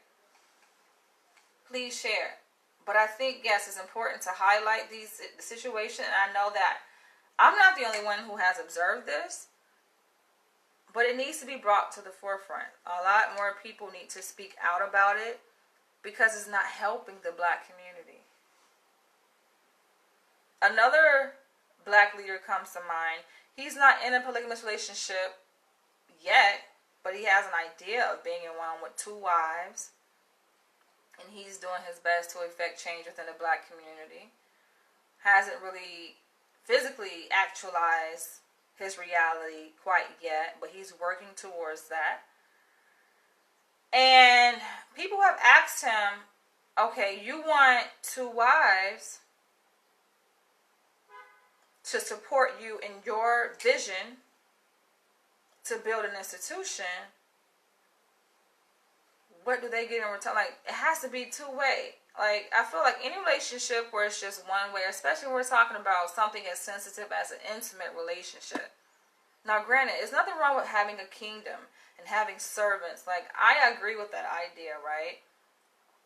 [SPEAKER 1] Please share. But I think, yes, it's important to highlight these situations. And I know that I'm not the only one who has observed this, but it needs to be brought to the forefront. A lot more people need to speak out about it because it's not helping the black community. Another black leader comes to mind. He's not in a polygamous relationship yet, but he has an idea of being in one with 2 wives, and he's doing his best to effect change within the black community. Hasn't really physically actualized his reality quite yet, but he's working towards that. And people have asked him, okay, you want 2 wives to support you in your vision to build an institution. What do they get in return? Like, it has to be 2-way. Like, I feel like any relationship where it's just one way, especially when we're talking about something as sensitive as an intimate relationship. Now, granted, there's nothing wrong with having a kingdom and having servants. Like, I agree with that idea, right?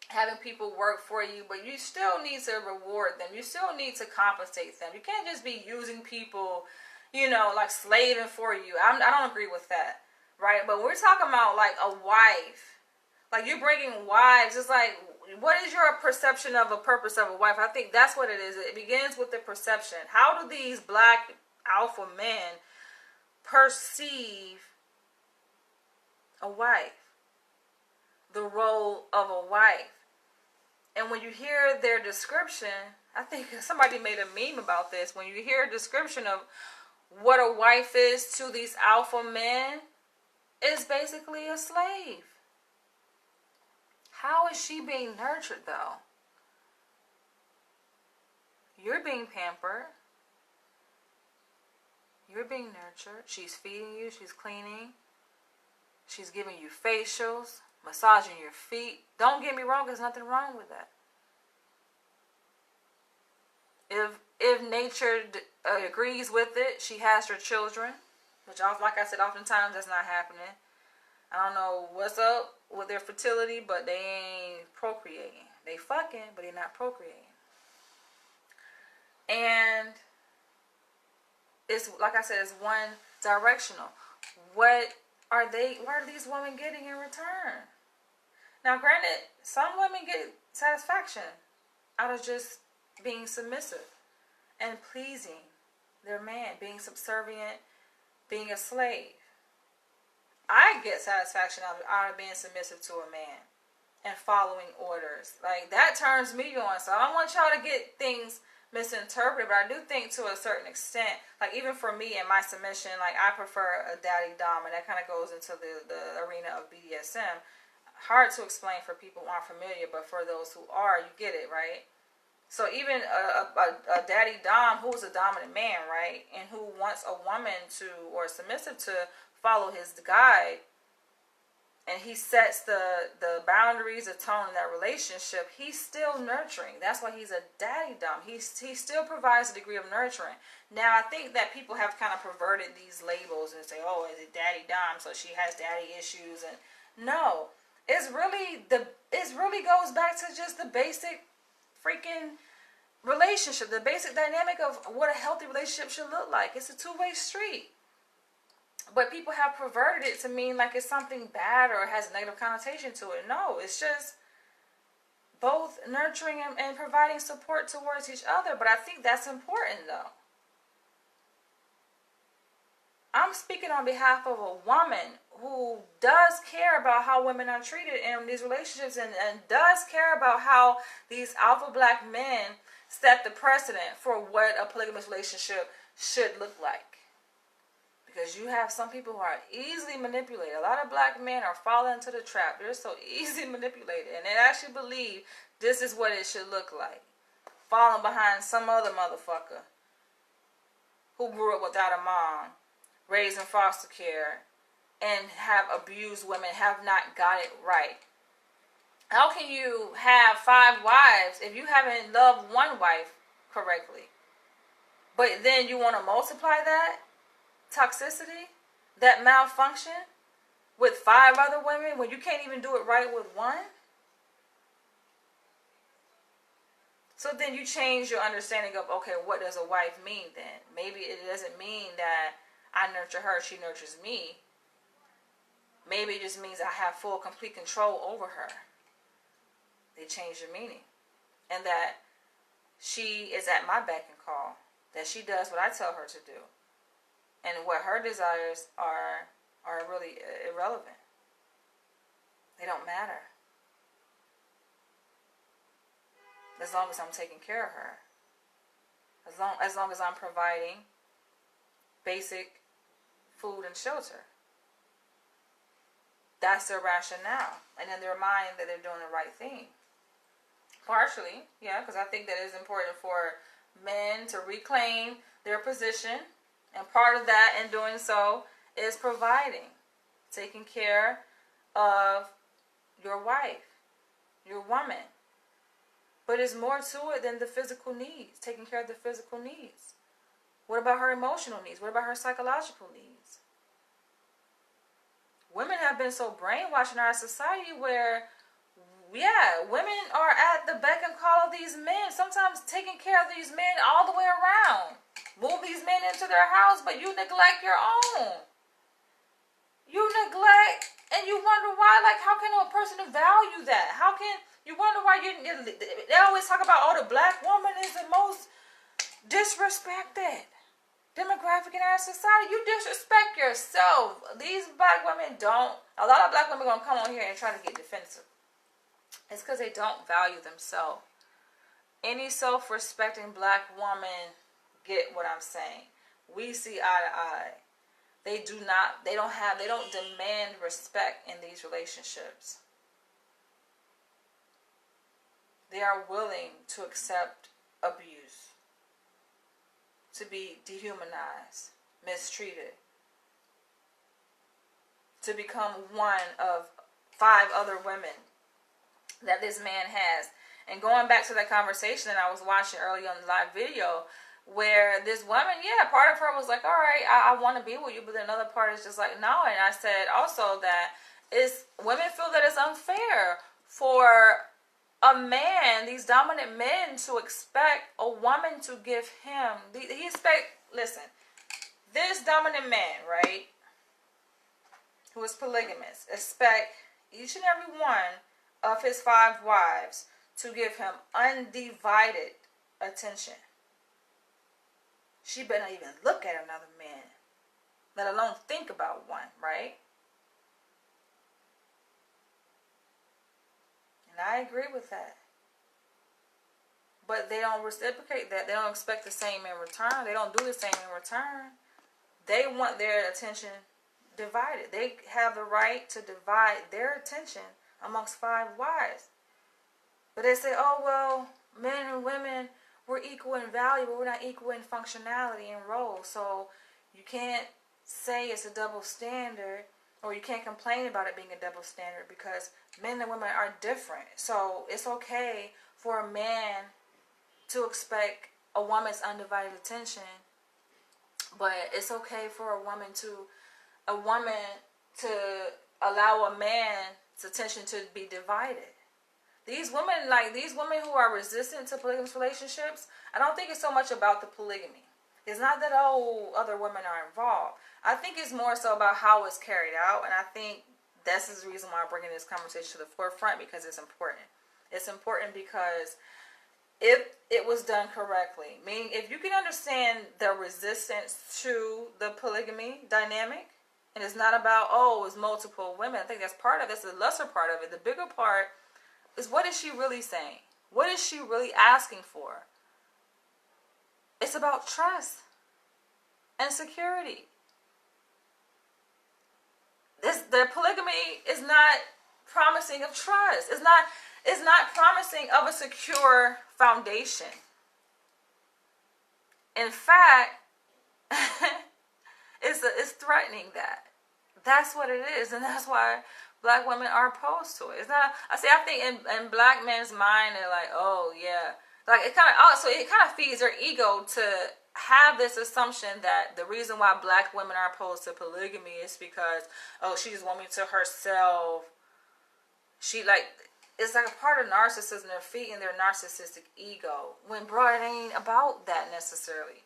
[SPEAKER 1] Having people work for you, but you still need to reward them. You still need to compensate them. You can't just be using people, like slaving for you. I don't agree with that, right? But we're talking about like a wife. Like, you're bringing wives. It's like, what is your perception of a purpose of a wife? I think that's what it is. It begins with the perception. How do these black alpha men perceive a wife? The role of a wife. And when you hear their description, I think somebody made a meme about this. When you hear a description of what a wife is to these alpha men, it's basically a slave. How is she being nurtured, though? You're being pampered. You're being nurtured. She's feeding you. She's cleaning. She's giving you facials, massaging your feet. Don't get me wrong. There's nothing wrong with that. If nature agrees with it, she has her children, which, like I said, oftentimes that's not happening. I don't know what's up with their fertility, but they ain't procreating. They fucking, but they're not procreating. And it's, like I said, it's one directional. What are these women getting in return? Now, granted, some women get satisfaction out of just being submissive and pleasing their man, being subservient, being a slave. I get satisfaction out of being submissive to a man and following orders. Like, that turns me on. So I don't want y'all to get things misinterpreted, but I do think to a certain extent, like, even for me and my submission, like, I prefer a daddy dom, and that kind of goes into the arena of BDSM. Hard to explain for people who aren't familiar, but for those who are, you get it, right? So even a daddy dom who's a dominant man, right, and who wants a woman to, or submissive to, follow his guide, and he sets the boundaries, the tone in that relationship, he's still nurturing. That's why he's a daddy dom. He still provides a degree of nurturing. Now, I think that people have kind of perverted these labels and say, oh, is it daddy dom, so she has daddy issues? And no, it really goes back to just the basic freaking relationship, the basic dynamic of what a healthy relationship should look like. It's a 2-way street. But people have perverted it to mean like it's something bad or it has a negative connotation to it. No, it's just both nurturing and providing support towards each other. But I think that's important, though. I'm speaking on behalf of a woman who does care about how women are treated in these relationships and does care about how these alpha black men set the precedent for what a polygamous relationship should look like. Because you have some people who are easily manipulated. A lot of black men are falling into the trap. They're so easily manipulated. And they actually believe this is what it should look like. Falling behind some other motherfucker who grew up without a mom, raised in foster care, and have abused women, have not got it right. How can you have 5 wives if you haven't loved one wife correctly? But then you want to multiply that toxicity, that malfunction, with 5 other women when you can't even do it right with one? So then you change your understanding of, okay, what does a wife mean then? Maybe it doesn't mean that I nurture her, she nurtures me. Maybe it just means I have full, complete control over her. They change the meaning. And that she is at my beck and call. That she does what I tell her to do. And what her desires are are really irrelevant. They don't matter. As long as I'm taking care of her. As long as I'm providing basic food and shelter. That's their rationale. And in their mind that they're doing the right thing. Partially, yeah, because I think that it's important for men to reclaim their position. And part of that in doing so is providing. Taking care of your wife, your woman. But it's more to it than the physical needs. Taking care of the physical needs. What about her emotional needs? What about her psychological needs? Women have been so brainwashed in our society where, yeah, women are at the beck and call of these men. Sometimes taking care of these men all the way around. Move these men into their house, but you neglect your own. You neglect, and you wonder why. Like, how can a person value that? How can you wonder why they always talk about, oh, the black woman is the most disrespected demographic in our society. You disrespect yourself. These black women don't. A lot of black women are gonna come on here and try to get defensive. It's because they don't value themselves. Any self-respecting black woman get what I'm saying. We see eye to eye. They don't demand respect in these relationships. They are willing to accept abuse, to be dehumanized, mistreated, to become one of 5 other women that this man has. And going back to that conversation that I was watching earlier on the live video, where this woman, yeah, part of her was like, all right, I want to be with you, but then another part is just like, no. And I said also that women feel that it's unfair for a man, these dominant men, to expect a woman to give him, listen, this dominant man, right, who is polygamous, expect each and every one of his 5 wives to give him undivided attention. She better not even look at another man, let alone think about one, right? And I agree with that. But they don't reciprocate that. They don't expect the same in return. They don't do the same in return. They want their attention divided. They have the right to divide their attention amongst 5 wives. But they say, oh, well, men and women, we're equal in value, but we're not equal in functionality and role. So you can't say it's a double standard, or you can't complain about it being a double standard, because men and women are different. So it's okay for a man to expect a woman's undivided attention, but it's okay for a woman to allow a man's attention to be divided. These women who are resistant to polygamous relationships, I don't think it's so much about the polygamy. It's not that, oh, other women are involved. I think it's more so about how it's carried out, and I think this is the reason why I'm bringing this conversation to the forefront, because it's important. It's important because if it was done correctly, meaning if you can understand the resistance to the polygamy dynamic, and it's not about, oh, it's multiple women. I think that's part of it. That's the lesser part of it. The bigger part is, what is she really saying? What is she really asking for? It's about trust and security. The polygamy is not promising of trust. It's not promising of a secure foundation. In fact, it's threatening that. That's what it is, and that's why black women are opposed to it. It's not. I think in black men's mind, they're like, oh yeah, like it kind of feeds their ego to have this assumption that the reason why black women are opposed to polygamy is because, oh, she just wants me to herself. It's like a part of narcissism. They're feeding their narcissistic ego. When bro, it ain't about that necessarily.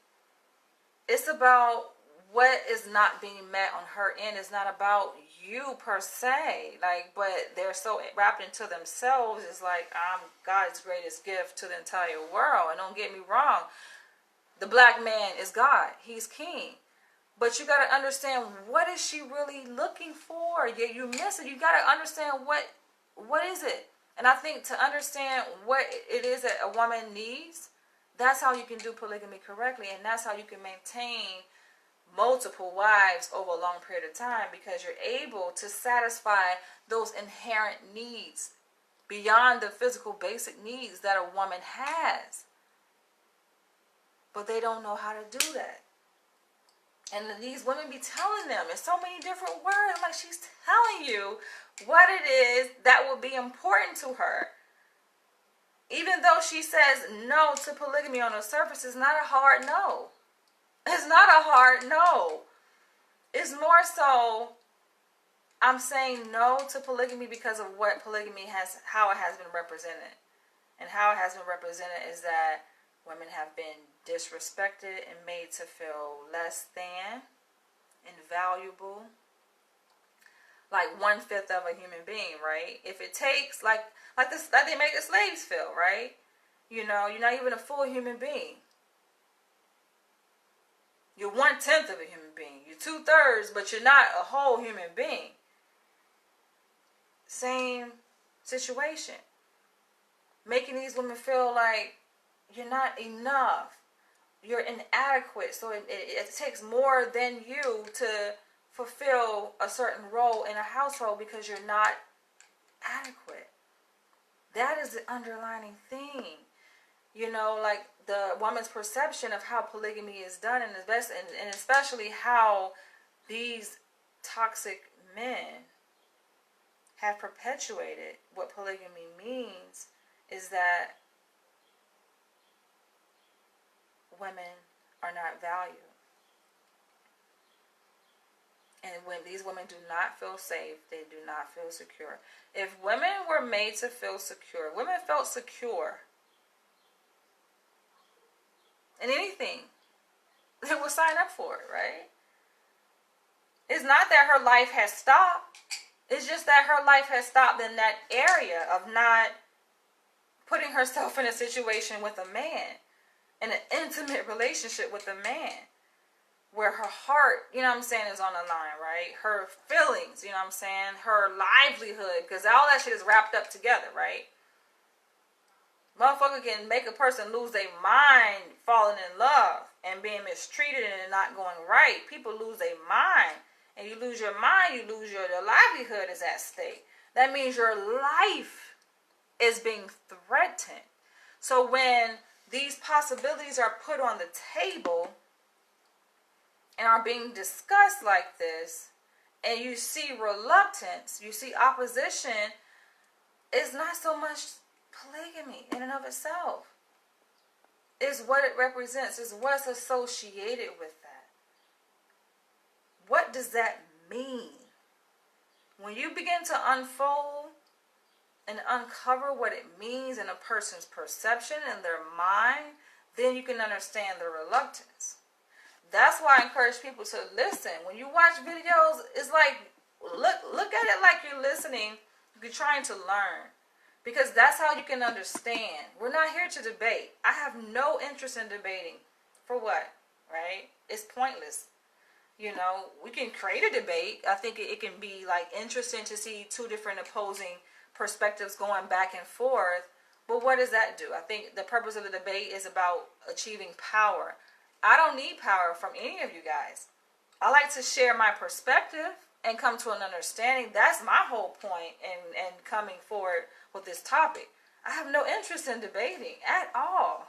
[SPEAKER 1] It's about what is not being met on her end. It's not about you per se. But they're so wrapped into themselves. It's like, I'm God's greatest gift to the entire world. And don't get me wrong, the black man is God. He's king. But you got to understand, what is she really looking for? You miss it. You got to understand what is it. And I think to understand what it is that a woman needs, that's how you can do polygamy correctly, and that's how you can maintain multiple wives over a long period of time, because you're able to satisfy those inherent needs beyond the physical basic needs that a woman has. But they don't know how to do that. And these women be telling them in so many different words. I'm like, she's telling you what it is that will be important to her. Even though she says no to polygamy on the surface, it's not a hard no. It's not a hard no. It's more so, I'm saying no to polygamy because of what polygamy has, how it has been represented. And how it has been represented is that women have been disrespected and made to feel less than, invaluable, like 1/5 of a human being, right? If it takes, like they make the slaves feel, right? You know, you're not even a full human being. You're 1/10 of a human being. You're 2/3, but you're not a whole human being. Same situation. Making these women feel like you're not enough. You're inadequate. So it takes more than you to fulfill a certain role in a household because you're not adequate. That is the underlying thing. You know, like the woman's perception of how polygamy is done, and especially how these toxic men have perpetuated what polygamy means, is that women are not valued. And when these women do not feel safe, they do not feel secure. If women were made to feel secure, women felt secure in anything, they will sign up for it, right? It's not that her life has stopped. It's just that her life has stopped in that area of not putting herself in a situation with a man, in an intimate relationship with a man, where her heart, you know what I'm saying, is on the line, right? Her feelings, you know what I'm saying? Her livelihood, because all that shit is wrapped up together, right? Motherfucker can make a person lose their mind falling in love and being mistreated and it not going right. People lose their mind. And you lose your mind, you lose your livelihood is at stake. That means your life is being threatened. So when these possibilities are put on the table and are being discussed like this, and you see reluctance, you see opposition, it's not so much polygamy in and of itself. It's what it represents. It's what's associated with that. What does that mean? When you begin to unfold and uncover what it means in a person's perception and their mind, then you can understand the reluctance. That's why I encourage people to listen. When you watch videos, it's like, look at it like you're listening. You're trying to learn. Because that's how you can understand. We're not here to debate. I have no interest in debating. For what? Right? It's pointless. You know, we can create a debate. I think it can be like interesting to see two different opposing perspectives going back and forth. But what does that do? I think the purpose of the debate is about achieving power. I don't need power from any of you guys. I like to share my perspective and come to an understanding. That's my whole point in coming forward with this topic. I have no interest in debating at all.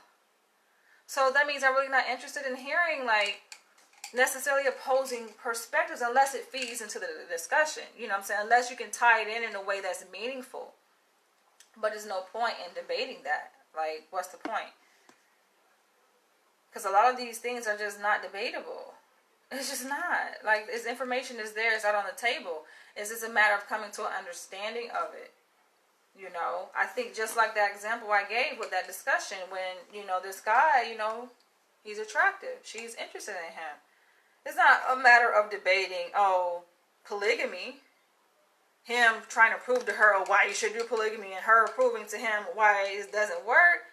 [SPEAKER 1] So that means I'm really not interested in hearing like necessarily opposing perspectives unless it feeds into the discussion. You know what I'm saying? Unless you can tie it in a way that's meaningful. But there's no point in debating that. Like, what's the point? Because a lot of these things are just not debatable. It's just not. Like, this information is there. It's out on the table. It's just a matter of coming to an understanding of it. You know, I think just like that example I gave with that discussion when, you know, this guy, you know, he's attractive. She's interested in him. It's not a matter of debating, oh, polygamy. Him trying to prove to her why you should do polygamy and her proving to him why it doesn't work.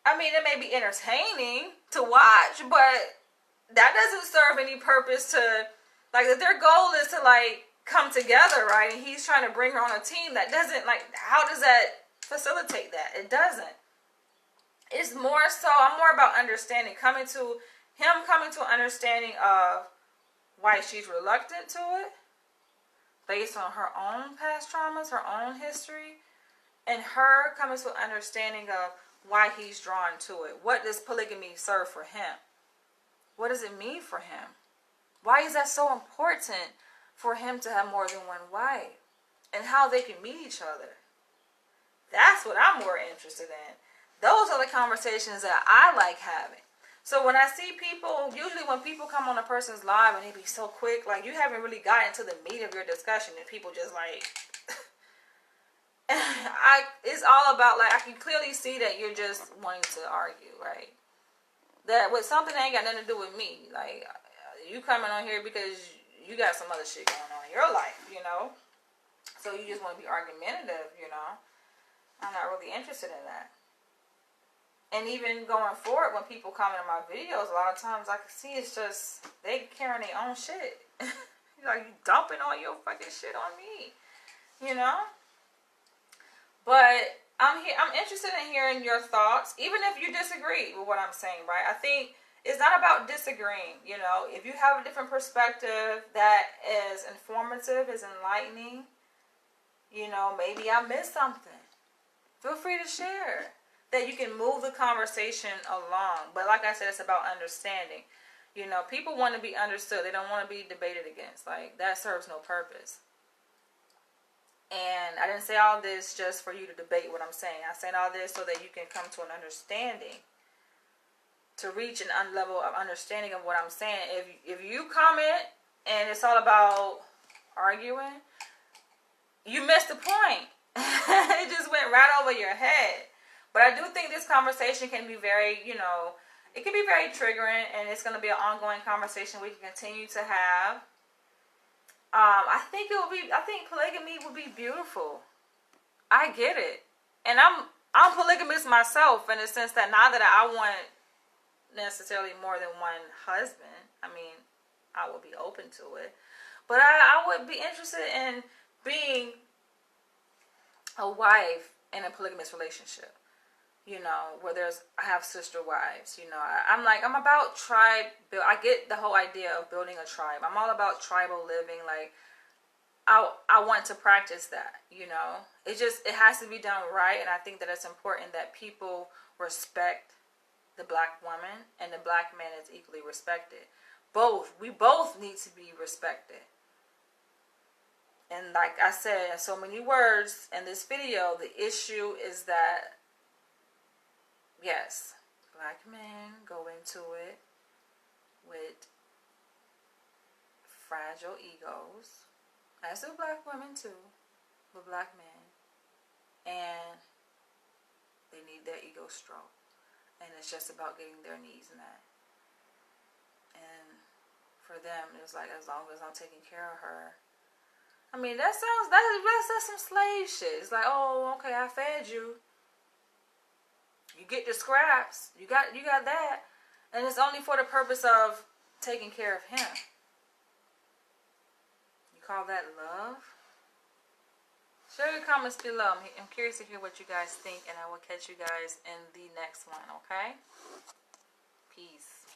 [SPEAKER 1] I mean, it may be entertaining to watch, but that doesn't serve any purpose to, like, if their goal is to, like, come together, right, and he's trying to bring her on a team, that doesn't, like, how does that facilitate that? It doesn't. It's more so, I'm more about understanding, coming to an understanding of why she's reluctant to it, based on her own past traumas, her own history, and her coming to an understanding of why he's drawn to it. What does polygamy serve for him? What does it mean for him? Why is that so important for him to have more than one wife? And how they can meet each other. That's what I'm more interested in. Those are the conversations that I like having. So when I see people, usually when people come on a person's live and they be so quick, like, you haven't really gotten to the meat of your discussion, and people just like, it's all about, like, I can clearly see that you're just wanting to argue, right? That with something that ain't got nothing to do with me. Like, you coming on here because you got some other shit going on in your life, you know? So you just want to be argumentative, you know? I'm not really interested in that. And even going forward, when people comment on my videos, a lot of times I can see it's just, they carrying their own shit. Like, you dumping all your fucking shit on me, you know? But I'm interested in hearing your thoughts, even if you disagree with what I'm saying, right? I think it's not about disagreeing, you know? If you have a different perspective that is informative, is enlightening, you know, maybe I missed something. Feel free to share. That you can move the conversation along. But like I said, it's about understanding. You know, people want to be understood. They don't want to be debated against. Like, that serves no purpose. And I didn't say all this just for you to debate what I'm saying. I said all this so that you can come to an understanding. To reach an level of understanding of what I'm saying. If you comment and it's all about arguing, you missed the point. It just went right over your head. But I do think this conversation can be very, you know, it can be very triggering, and it's going to be an ongoing conversation we can continue to have. I think polygamy would be beautiful. I get it. And I'm polygamous myself, in the sense that not that I want necessarily more than one husband. I mean, I would be open to it. But I would be interested in being a wife in a polygamous relationship. You know, where I have sister wives, you know, I'm about tribe, I get the whole idea of building a tribe. I'm all about tribal living. Like, I want to practice that, you know, it has to be done right. And I think that it's important that people respect the black woman, and the black man is equally respected. We both need to be respected. And like I said in so many words in this video, the issue is that, yes, black men go into it with fragile egos, as do black women too, but black men, and they need their ego stroked, and it's just about getting their needs met. And for them, it's like, as long as I'm taking care of her. I mean, that's some slave shit. It's like, oh, okay, I fed you. You get the scraps. You got that. And it's only for the purpose of taking care of him. You call that love? Share your comments below. I'm curious to hear what you guys think, and I will catch you guys in the next one, okay? Peace.